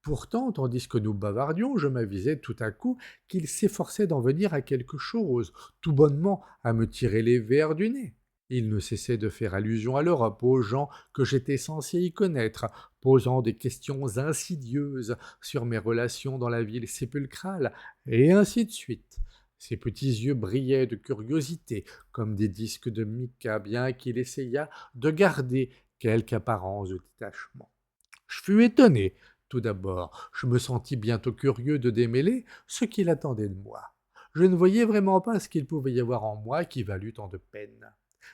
S1: Pourtant, tandis que nous bavardions, je m'avisai tout à coup qu'il s'efforçait d'en venir à quelque chose, tout bonnement à me tirer les vers du nez. Il ne cessait de faire allusion à l'Europe, aux gens que j'étais censé y connaître, posant des questions insidieuses sur mes relations dans la ville sépulcrale, et ainsi de suite. Ses petits yeux brillaient de curiosité, comme des disques de mica, bien qu'il essayât de garder quelque apparence de détachement. Je fus étonné. Tout d'abord, je me sentis bientôt curieux de démêler ce qu'il attendait de moi. Je ne voyais vraiment pas ce qu'il pouvait y avoir en moi qui valût tant de peine.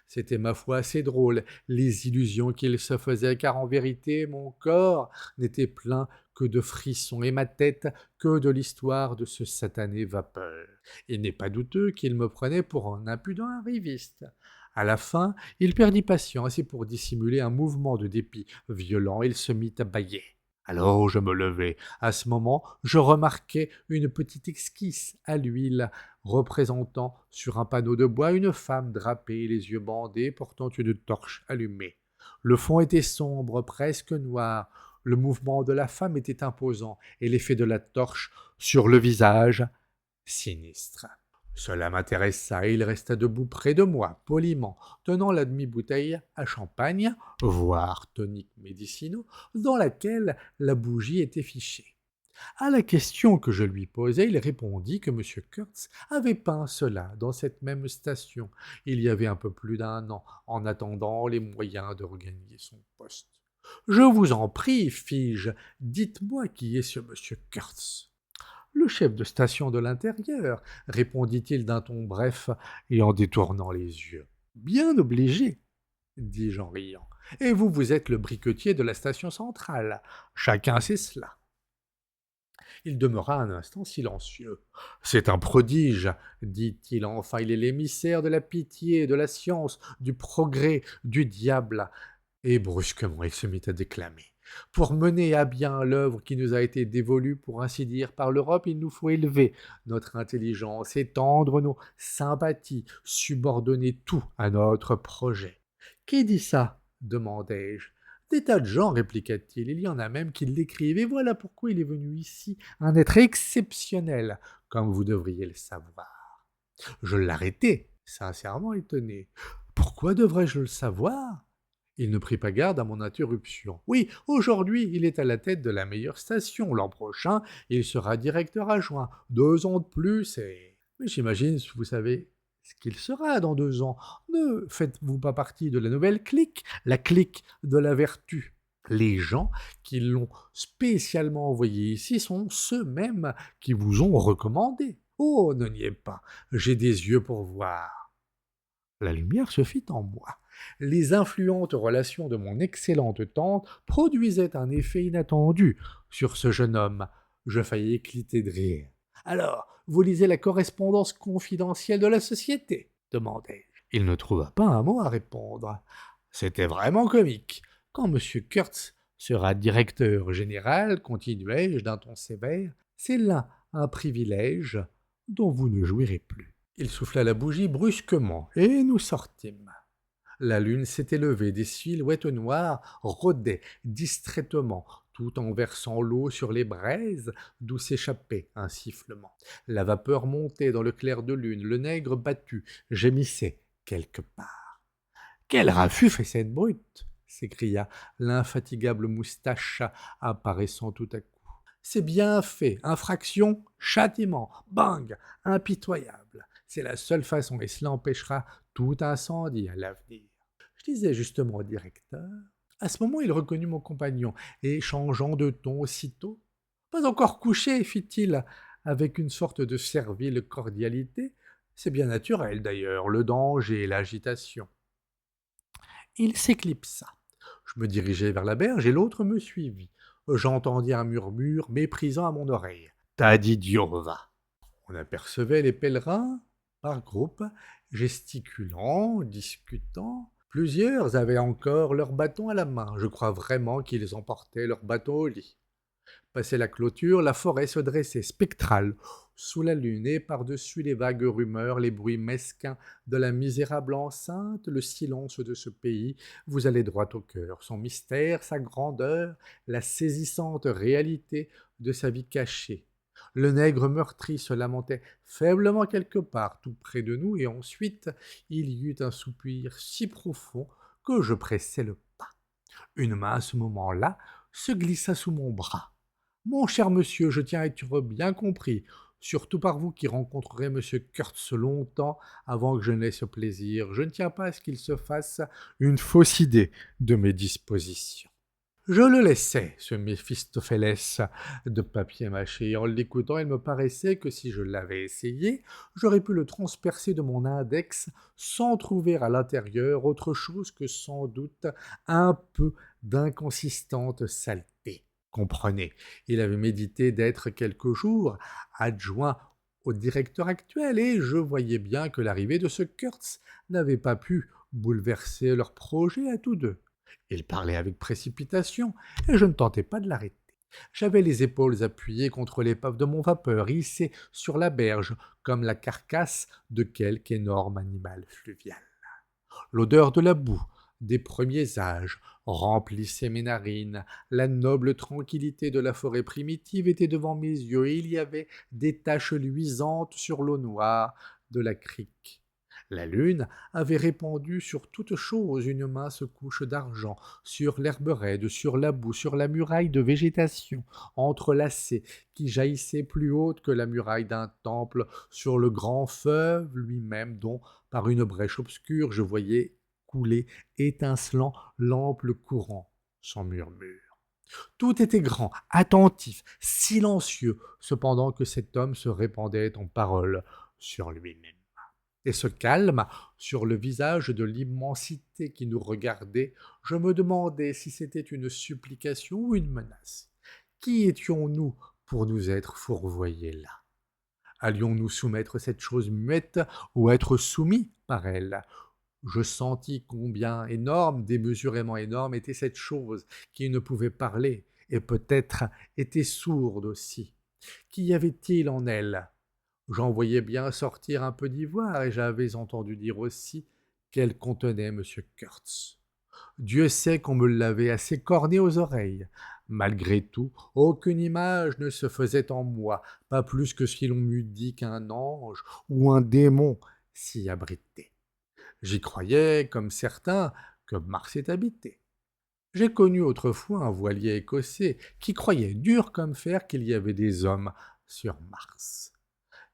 S1: C'était ma foi assez drôle, les illusions qu'il se faisait, car en vérité mon corps n'était plein que de frissons et ma tête que de l'histoire de ce satané Vapeur. Il n'est pas douteux qu'il me prenait pour un impudent arriviste. À la fin, il perdit patience et pour dissimuler un mouvement de dépit violent, il se mit à bâiller. Alors je me levai. À ce moment, je remarquai une petite esquisse à l'huile représentant sur un panneau de bois une femme drapée, les yeux bandés, portant une torche allumée. Le fond était sombre, presque noir. Le mouvement de la femme était imposant et l'effet de la torche sur le visage sinistre. Cela m'intéressa et il resta debout près de moi, poliment, tenant la demi-bouteille à champagne, voire toniques médicinaux, dans laquelle la bougie était fichée. À la question que je lui posai, il répondit que M. Kurtz avait peint cela dans cette même station, il y avait un peu plus d'un an, en attendant les moyens de regagner son poste. « Je vous en prie, fis-je, dites-moi qui est ce M. Kurtz. » Le chef de station de l'intérieur, répondit-il d'un ton bref et en détournant les yeux. Bien obligé, dis-je en riant. Et vous, vous êtes le briquetier de la station centrale. Chacun sait cela. Il demeura un instant silencieux. C'est un prodige, dit-il enfin. Il est l'émissaire de la pitié, de la science, du progrès, du diable. Et brusquement, il se mit à déclamer. Pour mener à bien l'œuvre qui nous a été dévolue, pour ainsi dire, par l'Europe, il nous faut élever notre intelligence, étendre nos sympathies, subordonner tout à notre projet. « Qui dit ça ?» demandai-je. « Des tas de gens, répliqua-t-il, il y en a même qui l'écrivent, et voilà pourquoi il est venu ici, un être exceptionnel, comme vous devriez le savoir. » Je l'arrêtai, sincèrement étonné. « Pourquoi devrais-je le savoir ?» Il ne prit pas garde à mon interruption. « Oui, aujourd'hui, il est à la tête de la meilleure station. L'an prochain, il sera directeur adjoint. 2 ans de plus et... » Mais j'imagine, vous savez, ce qu'il sera dans 2 ans. Ne faites-vous pas partie de la nouvelle clique, la clique de la vertu. Les gens qui l'ont spécialement envoyé ici sont ceux-mêmes qui vous ont recommandé. Oh, ne niez pas, j'ai des yeux pour voir. La lumière se fit en moi. Les influentes relations de mon excellente tante produisaient un effet inattendu sur ce jeune homme. Je faillis éclater de rire. « Alors, vous lisez la correspondance confidentielle de la société ?» demandai-je. Il ne trouva pas un mot à répondre. C'était vraiment comique. « Quand M. Kurtz sera directeur général, continuai-je d'un ton sévère, c'est là un privilège dont vous ne jouirez plus. » Il souffla la bougie brusquement, et nous sortîmes. La lune s'était levée, des silhouettes noires rôdaient distraitement, tout en versant l'eau sur les braises d'où s'échappait un sifflement. La vapeur montait dans le clair de lune, le nègre battu gémissait quelque part. « Quel raffut fait cette brute !» s'écria l'infatigable moustache apparaissant tout à coup. « C'est bien fait, infraction, châtiment, bang, impitoyable. C'est la seule façon, et cela empêchera tout incendie à l'avenir. » Je disais justement au directeur. À ce moment, il reconnut mon compagnon, et changeant de ton aussitôt, « Pas encore couché, fit-il, avec une sorte de servile cordialité. C'est bien naturel, d'ailleurs, le danger et l'agitation. » Il s'éclipsa. Je me dirigeai vers la berge, et l'autre me suivit. J'entendis un murmure méprisant à mon oreille. « Tas d'idiots, va !» On apercevait les pèlerins, par groupes, gesticulant, discutant. Plusieurs avaient encore leurs bâtons à la main. Je crois vraiment qu'ils emportaient leurs bâtons au lit. Passé la clôture, la forêt se dressait spectrale sous la lune, et par-dessus les vagues rumeurs, les bruits mesquins de la misérable enceinte, le silence de ce pays vous allait droit au cœur, son mystère, sa grandeur, la saisissante réalité de sa vie cachée. Le nègre meurtri se lamentait faiblement quelque part tout près de nous, et ensuite il y eut un soupir si profond que je pressai le pas. Une main à ce moment-là se glissa sous mon bras. Mon cher monsieur, je tiens à être bien compris, surtout par vous qui rencontrerez monsieur Kurtz longtemps avant que je n'aie ce plaisir. Je ne tiens pas à ce qu'il se fasse une fausse idée de mes dispositions. Je le laissais, ce Méphistophélès de papier mâché, et en l'écoutant, il me paraissait que si je l'avais essayé, j'aurais pu le transpercer de mon index sans trouver à l'intérieur autre chose que sans doute un peu d'inconsistante saleté. Comprenez, il avait médité d'être quelque jour adjoint au directeur actuel, et je voyais bien que l'arrivée de ce Kurtz n'avait pas pu bouleverser leurs projets à tous deux. Il parlait avec précipitation, et je ne tentais pas de l'arrêter. J'avais les épaules appuyées contre l'épave de mon vapeur, hissé sur la berge, comme la carcasse de quelque énorme animal fluvial. L'odeur de la boue, des premiers âges, remplissait mes narines. La noble tranquillité de la forêt primitive était devant mes yeux, et il y avait des taches luisantes sur l'eau noire de la crique. La lune avait répandu sur toute chose une mince couche d'argent, sur l'herbe raide, sur la boue, sur la muraille de végétation entrelacée qui jaillissait plus haute que la muraille d'un temple, sur le grand fleuve lui-même dont, par une brèche obscure, je voyais couler, étincelant, l'ample courant, sans murmure. Tout était grand, attentif, silencieux, cependant que cet homme se répandait en paroles sur lui-même. Et ce calme sur le visage de l'immensité qui nous regardait, je me demandais si c'était une supplication ou une menace. Qui étions-nous pour nous être fourvoyés là? Allions-nous soumettre cette chose muette ou être soumis par elle? Je sentis combien énorme, démesurément énorme était cette chose qui ne pouvait parler, et peut-être était sourde aussi. Qu'y avait-il en elle? J'en voyais bien sortir un peu d'ivoire, et j'avais entendu dire aussi qu'elle contenait M. Kurtz. Dieu sait qu'on me l'avait assez corné aux oreilles. Malgré tout, aucune image ne se faisait en moi, pas plus que si l'on m'eût dit qu'un ange ou un démon s'y abritait. J'y croyais, comme certains, que Mars est habité. J'ai connu autrefois un voilier écossais qui croyait dur comme fer qu'il y avait des hommes sur Mars.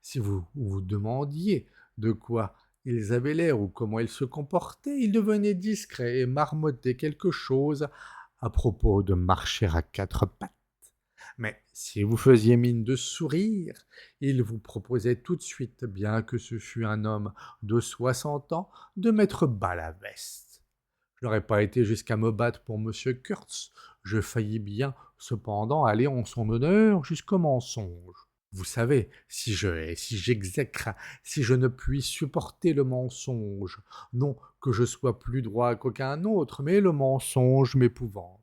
S1: Si vous vous demandiez de quoi ils avaient l'air ou comment ils se comportaient, ils devenaient discrets et marmottaient quelque chose à propos de marcher à quatre pattes. Mais si vous faisiez mine de sourire, ils vous proposaient tout de suite, bien que ce fût un homme de 60 ans, de mettre bas la veste. Je n'aurais pas été jusqu'à me battre pour monsieur Kurtz, je faillis bien, cependant, aller en son honneur jusqu'au mensonge. Vous savez, si je hais, si j'exècre, si je ne puis supporter le mensonge, non que je sois plus droit qu'aucun autre, mais le mensonge m'épouvante.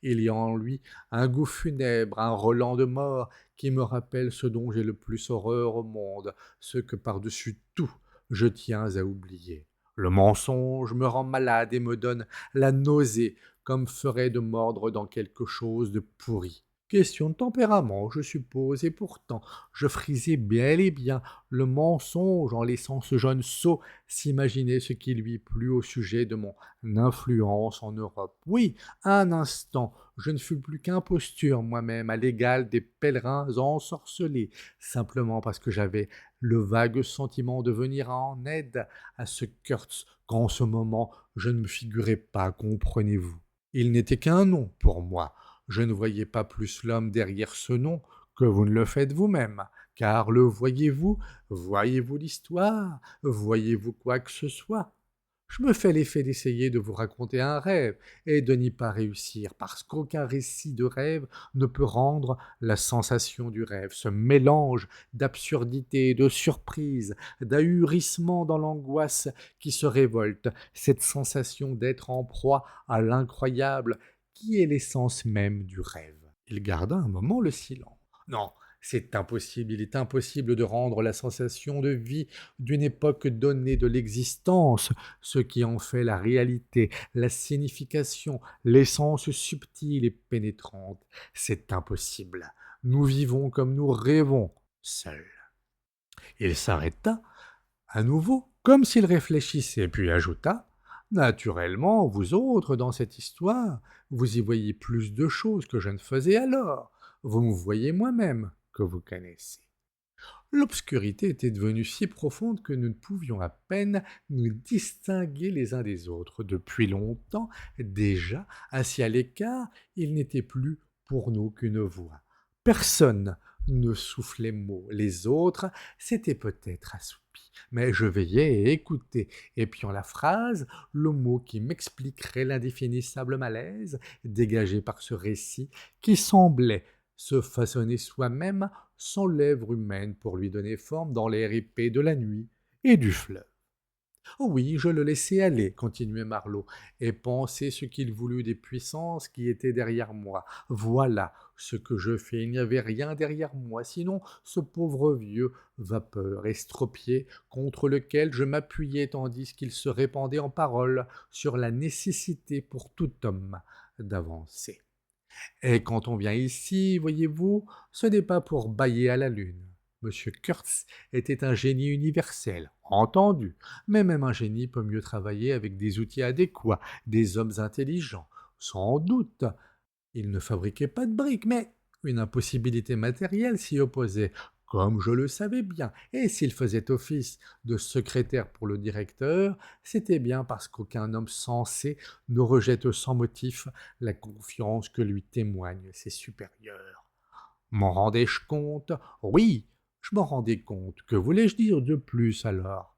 S1: Il y a en lui un goût funèbre, un relent de mort qui me rappelle ce dont j'ai le plus horreur au monde, ce que par-dessus tout je tiens à oublier. Le mensonge me rend malade et me donne la nausée, comme ferait de mordre dans quelque chose de pourri. Question de tempérament, je suppose, et pourtant je frisais bel et bien le mensonge en laissant ce jeune sot s'imaginer ce qui lui plut au sujet de mon influence en Europe. Oui, un instant, je ne fus plus qu'imposture moi-même à l'égal des pèlerins ensorcelés, simplement parce que j'avais le vague sentiment de venir en aide à ce Kurtz qu'en ce moment je ne me figurais pas, comprenez-vous. Il n'était qu'un nom pour moi. Je ne voyais pas plus l'homme derrière ce nom que vous ne le faites vous-même, car le voyez-vous l'histoire, voyez-vous quoi que ce soit? Je me fais l'effet d'essayer de vous raconter un rêve et de n'y pas réussir, parce qu'aucun récit de rêve ne peut rendre la sensation du rêve, ce mélange d'absurdité, de surprise, d'ahurissement dans l'angoisse qui se révolte, cette sensation d'être en proie à l'incroyable, qui est l'essence même du rêve. Il garda un moment le silence. Non, c'est impossible, il est impossible de rendre la sensation de vie d'une époque donnée de l'existence, ce qui en fait la réalité, la signification, l'essence subtile et pénétrante. C'est impossible. Nous vivons comme nous rêvons, seuls. Il s'arrêta à nouveau, comme s'il réfléchissait, puis ajouta: naturellement, vous autres, dans cette histoire, vous y voyez plus de choses que je ne faisais alors. Vous me voyez moi-même, que vous connaissez. L'obscurité était devenue si profonde que nous ne pouvions à peine nous distinguer les uns des autres. Depuis longtemps, déjà, assis à l'écart, il n'était plus pour nous qu'une voix. Personne ne soufflait mot. Les autres s'étaient peut-être assoupis. Mais je veillais et écoutais, épiant la phrase, le mot qui m'expliquerait l'indéfinissable malaise dégagé par ce récit qui semblait se façonner soi-même sans lèvres humaines pour lui donner forme dans l'air épais de la nuit et du fleuve. Oh oui, je le laissai aller, continuait Marlowe, et penser ce qu'il voulut des puissances qui étaient derrière moi. Voilà ce que je fais. Il n'y avait rien derrière moi, sinon ce pauvre vieux vapeur estropié contre lequel je m'appuyais tandis qu'il se répandait en paroles sur la nécessité pour tout homme d'avancer. Et quand on vient ici, voyez-vous, ce n'est pas pour bâiller à la lune. Monsieur Kurtz était un génie universel, entendu, mais même un génie peut mieux travailler avec des outils adéquats, des hommes intelligents. Sans doute, il ne fabriquait pas de briques, mais une impossibilité matérielle s'y opposait, comme je le savais bien, et s'il faisait office de secrétaire pour le directeur, c'était bien parce qu'aucun homme sensé ne rejette sans motif la confiance que lui témoignent ses supérieurs. M'en rendais-je compte? Oui, je m'en rendais compte. Que voulais-je dire de plus alors?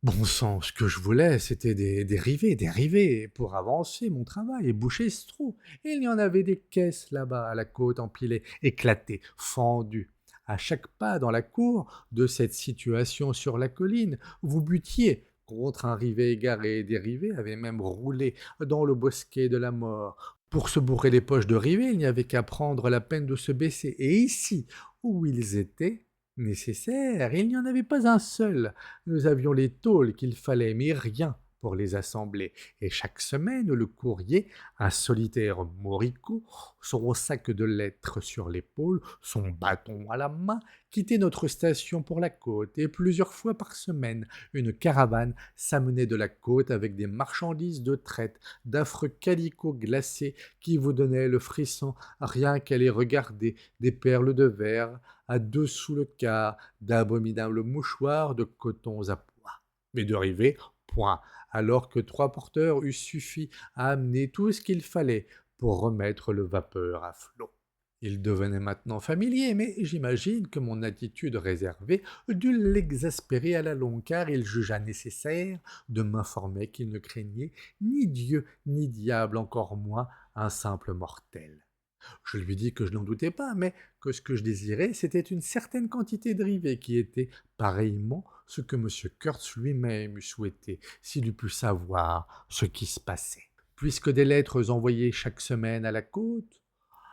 S1: Bon sang, ce que je voulais, c'était des rivets pour avancer mon travail et boucher ce trou. Et il y en avait des caisses là-bas, à la côte, empilées, éclatées, fendues. À chaque pas dans la cour de cette situation sur la colline, vous butiez contre un rivet égaré. Des rivets avaient même roulé dans le bosquet de la mort. Pour se bourrer les poches de rivets, il n'y avait qu'à prendre la peine de se baisser. Et ici, où ils étaient nécessaires, il n'y en avait pas un seul. Nous avions les tôles qu'il fallait, mais rien pour les assembler. Et chaque semaine, le courrier, un solitaire moricaud, son sac de lettres sur l'épaule, son bâton à la main, quittait notre station pour la côte. Et plusieurs fois par semaine, une caravane s'amenait de la côte avec des marchandises de traite, d'affreux calicots glacés qui vous donnaient le frisson rien qu'à les regarder, des perles de verre à 2 sous le quart, d'abominables mouchoirs de cotons à pois. Mais de rivet, point, alors que 3 porteurs eussent suffi à amener tout ce qu'il fallait pour remettre le vapeur à flot. Il devenait maintenant familier, mais j'imagine que mon attitude réservée dut l'exaspérer à la longue, car il jugea nécessaire de m'informer qu'il ne craignait ni Dieu ni diable, encore moins un simple mortel. Je lui dis que je n'en doutais pas, mais que ce que je désirais, c'était une certaine quantité de rivets qui était pareillement ce que M. Kurtz lui-même eût souhaité, s'il eût pu savoir ce qui se passait. Puisque des lettres envoyées chaque semaine à la côte,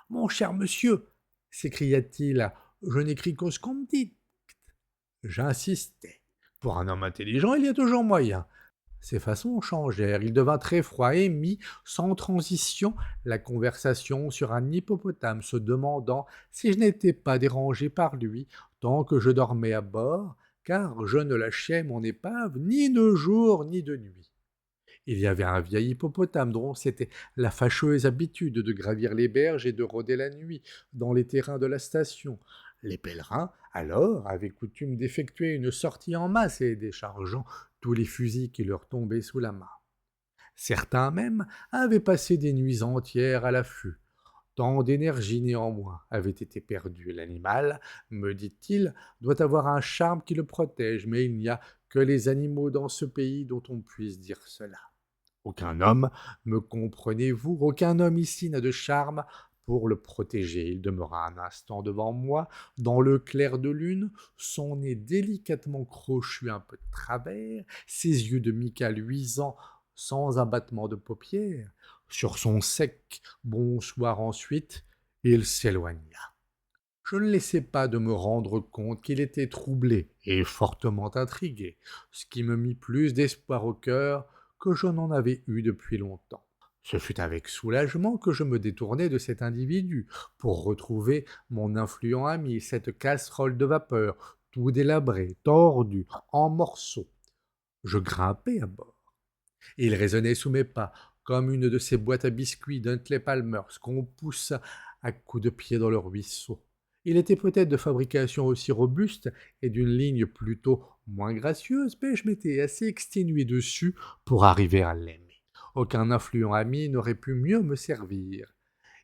S1: mon cher monsieur, s'écria-t-il, je n'écris que ce qu'on me dit. J'insistais. Pour un homme intelligent, il y a toujours moyen. Ses façons changèrent, il devint très froid et mit, sans transition, la conversation sur un hippopotame, se demandant si je n'étais pas dérangé par lui tant que je dormais à bord, car je ne lâchais mon épave ni de jour ni de nuit. Il y avait un vieil hippopotame dont c'était la fâcheuse habitude de gravir les berges et de rôder la nuit dans les terrains de la station. Les pèlerins, alors, avaient coutume d'effectuer une sortie en masse et déchargeant tous les fusils qui leur tombaient sous la main. Certains même avaient passé des nuits entières à l'affût. Tant d'énergie néanmoins avait été perdue. L'animal, me dit-il, doit avoir un charme qui le protège, mais il n'y a que les animaux dans ce pays dont on puisse dire cela. Aucun homme, me comprenez-vous, aucun homme ici n'a de charme pour le protéger. Il demeura un instant devant moi, dans le clair de lune, son nez délicatement crochu un peu de travers, ses yeux de mica luisants sans un battement de paupières. Sur son sec bonsoir ensuite, il s'éloigna. Je ne laissai pas de me rendre compte qu'il était troublé et fortement intrigué, ce qui me mit plus d'espoir au cœur que je n'en avais eu depuis longtemps. Ce fut avec soulagement que je me détournai de cet individu pour retrouver mon influent ami, cette casserole de vapeur, tout délabré, tordu, en morceaux. Je grimpai à bord. Il résonnait sous mes pas, comme une de ces boîtes à biscuits d'Huntley Palmers qu'on pousse à coups de pied dans le ruisseau. Il était peut-être de fabrication aussi robuste et d'une ligne plutôt moins gracieuse, mais je m'étais assez exténué dessus pour arriver à l'aimer. Aucun influent ami n'aurait pu mieux me servir.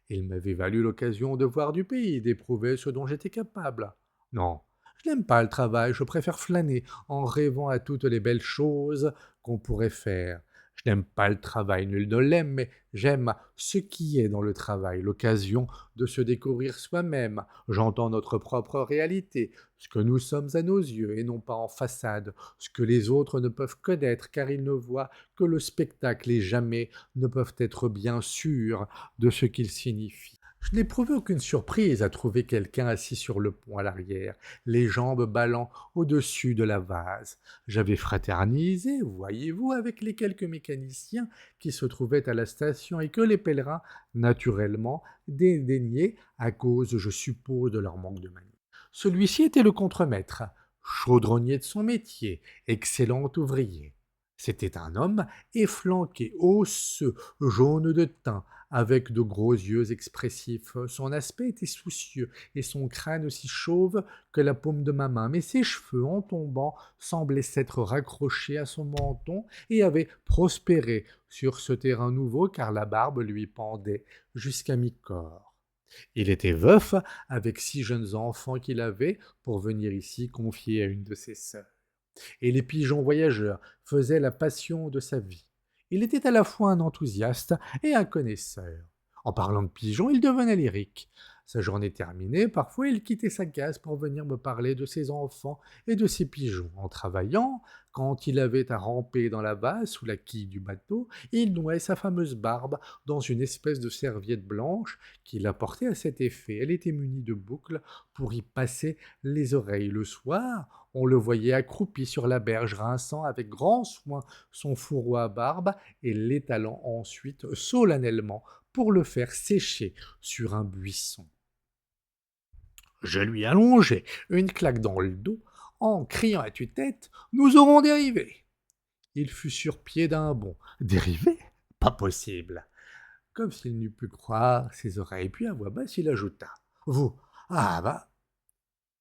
S1: Il m'avait valu l'occasion de voir du pays, d'éprouver ce dont j'étais capable. Non, je n'aime pas le travail, je préfère flâner en rêvant à toutes les belles choses qu'on pourrait faire. Je n'aime pas le travail, nul ne l'aime, mais j'aime ce qui est dans le travail, l'occasion de se découvrir soi-même. J'entends notre propre réalité, ce que nous sommes à nos yeux et non pas en façade, ce que les autres ne peuvent connaître car ils ne voient que le spectacle et jamais ne peuvent être bien sûrs de ce qu'il signifie. Je n'éprouvais aucune surprise à trouver quelqu'un assis sur le pont à l'arrière, les jambes ballant au-dessus de la vase. J'avais fraternisé, voyez-vous, avec les quelques mécaniciens qui se trouvaient à la station et que les pèlerins, naturellement, dédaignaient à cause, je suppose, de leur manque de manie. Celui-ci était le contremaître, chaudronnier de son métier, excellent ouvrier. C'était un homme efflanqué, osseux, jaune de teint, avec de gros yeux expressifs. Son aspect était soucieux et son crâne aussi chauve que la paume de ma main, mais ses cheveux, en tombant, semblaient s'être raccrochés à son menton et avaient prospéré sur ce terrain nouveau car la barbe lui pendait jusqu'à mi-corps. Il était veuf, avec 6 jeunes enfants qu'il avait pour venir ici confier à une de ses sœurs. Et les pigeons voyageurs faisaient la passion de sa vie. Il était à la fois un enthousiaste et un connaisseur. En parlant de pigeons, il devenait lyrique. Sa journée terminée, parfois il quittait sa case pour venir me parler de ses enfants et de ses pigeons. En travaillant, quand il avait à ramper dans la vase sous la quille du bateau, il nouait sa fameuse barbe dans une espèce de serviette blanche qu'il apportait à cet effet. Elle était munie de boucles pour y passer les oreilles. Le soir, on le voyait accroupi sur la berge, rinçant avec grand soin son fourreau à barbe et l'étalant ensuite solennellement pour le faire sécher sur un buisson. Je lui allongeai une claque dans le dos en criant à tue-tête « Nous aurons dérivé !» Il fut sur pied d'un bond. « Dérivé ? Pas possible !» Comme s'il n'eût pu croire ses oreilles, puis à voix basse il ajouta « Vous, ah bah,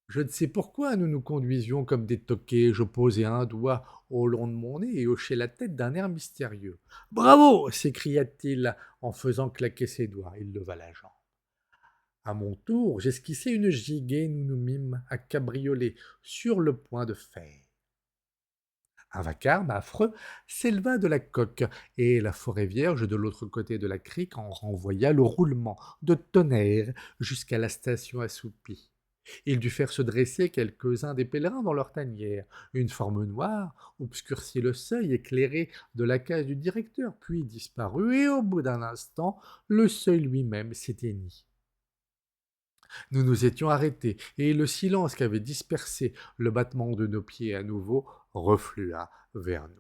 S1: je ne sais pourquoi nous nous conduisions comme des toqués. » Je posai un doigt au long de mon nez et hochai la tête d'un air mystérieux. « Bravo !» s'écria-t-il en faisant claquer ses doigts. Il leva la jambe. À mon tour, j'esquissai une gigue et nous nous mîmes à cabrioler sur le point de fer. Un vacarme affreux s'éleva de la coque, et la forêt vierge de l'autre côté de la crique en renvoya le roulement de tonnerre jusqu'à la station assoupie. Il dut faire se dresser quelques-uns des pèlerins dans leur tanière. Une forme noire obscurcit le seuil éclairé de la case du directeur, puis disparut, et au bout d'un instant, le seuil lui-même s'éteignit. Nous nous étions arrêtés, et le silence qu'avait dispersé le battement de nos pieds à nouveau reflua vers nous.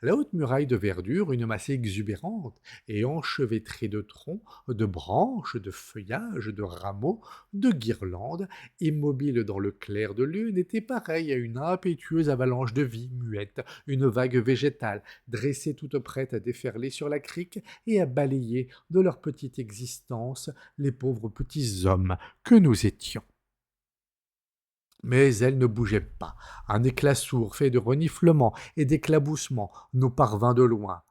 S1: La haute muraille de verdure, une masse exubérante et enchevêtrée de troncs, de branches, de feuillages, de rameaux, de guirlandes, immobile dans le clair de lune, était pareille à une impétueuse avalanche de vie muette, une vague végétale, dressée toute prête à déferler sur la crique et à balayer de leur petite existence les pauvres petits hommes que nous étions. Mais elle ne bougeait pas. Un éclat sourd, fait de reniflements et d'éclaboussements, nous parvint de loin.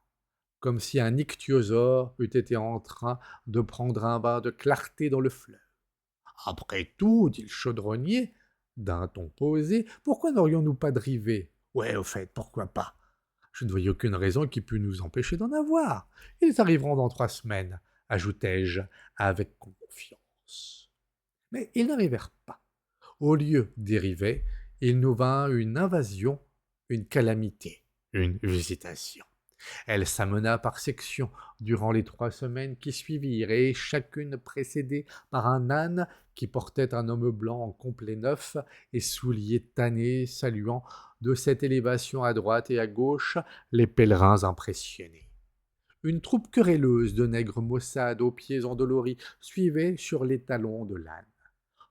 S1: comme si un ichthyosaure eût été en train de prendre un bain de clarté dans le fleuve. Après tout, dit le chaudronnier, d'un ton posé, pourquoi n'aurions-nous pas de rivets? Ouais, au fait, pourquoi pas? Je ne voyais aucune raison qui pût nous empêcher d'en avoir. Ils arriveront dans 3 semaines, ajoutai-je avec confiance. Mais ils n'arrivèrent pas. Au lieu des rivets, il nous vint une invasion, une calamité, une visitation. Elle s'amena par sections durant les 3 semaines qui suivirent, et chacune précédée par un âne qui portait un homme blanc en complet neuf et souliers tannés, saluant de cette élévation à droite et à gauche les pèlerins impressionnés. Une troupe querelleuse de nègres maussades aux pieds endoloris suivait sur les talons de l'âne.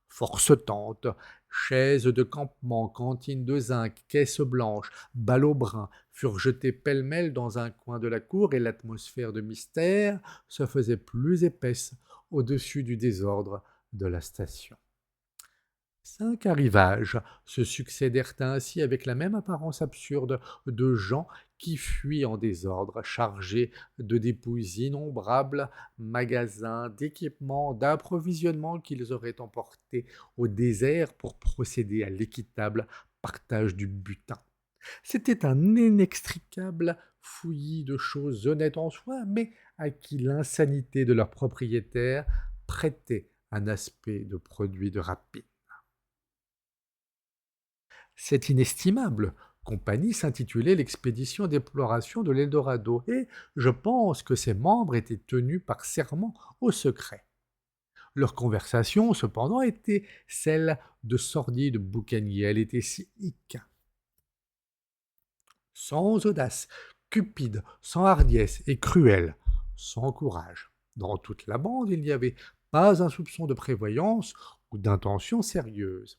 S1: Force tentes, chaises de campement, cantines de zinc, caisses blanches, ballots bruns furent jetés pêle-mêle dans un coin de la cour, et l'atmosphère de mystère se faisait plus épaisse au-dessus du désordre de la station. 5 arrivages se succédèrent ainsi avec la même apparence absurde de gens qui fuient en désordre, chargés de dépouilles innombrables, magasins, d'équipements, d'approvisionnements qu'ils auraient emportés au désert pour procéder à l'équitable partage du butin. C'était un inextricable fouillis de choses honnêtes en soi, mais à qui l'insanité de leur propriétaire prêtait un aspect de produit de rapine. Cette inestimable compagnie s'intitulait l'expédition d'exploration de l'Eldorado, et je pense que ses membres étaient tenus par serment au secret. Leur conversation, cependant, était celle de sordides boucaniers. Elle était cynique, sans audace, cupide, sans hardiesse et cruelle, sans courage. Dans toute la bande, il n'y avait pas un soupçon de prévoyance ou d'intention sérieuse.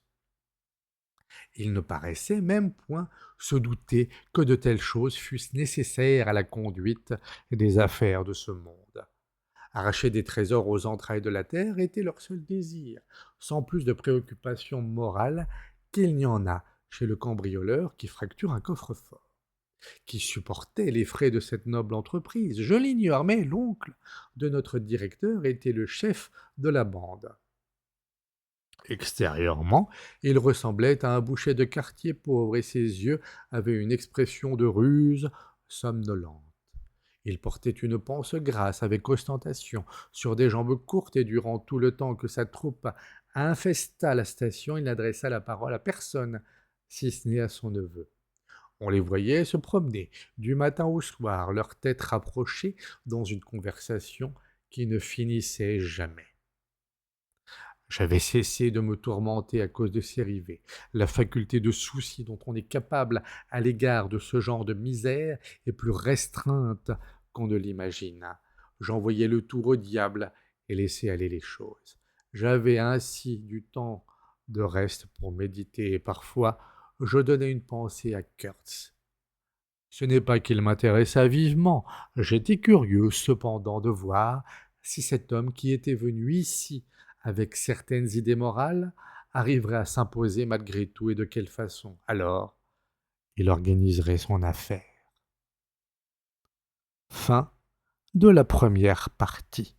S1: Il ne paraissait même point se douter que de telles choses fussent nécessaires à la conduite des affaires de ce monde. Arracher des trésors aux entrailles de la terre était leur seul désir, sans plus de préoccupation morale qu'il n'y en a chez le cambrioleur qui fracture un coffre-fort. Qui supportait les frais de cette noble entreprise? Je l'ignore, mais l'oncle de notre directeur était le chef de la bande. Extérieurement, il ressemblait à un boucher de quartier pauvre, et ses yeux avaient une expression de ruse somnolente. Il portait une panse grasse avec ostentation, sur des jambes courtes, et durant tout le temps que sa troupe infesta la station, il n'adressa la parole à personne, si ce n'est à son neveu. On les voyait se promener, du matin au soir, leurs têtes rapprochées, dans une conversation qui ne finissait jamais. J'avais cessé de me tourmenter à cause de ces rivets. La faculté de souci dont on est capable à l'égard de ce genre de misère est plus restreinte qu'on ne l'imagine. J'envoyais le tour au diable et laissais aller les choses. J'avais ainsi du temps de reste pour méditer, et parfois je donnais une pensée à Kurtz. Ce n'est pas qu'il m'intéressât vivement, j'étais curieux cependant de voir si cet homme qui était venu ici avec certaines idées morales arriverait à s'imposer malgré tout, et de quelle façon. Alors, il organiserait son affaire. Fin de la première partie.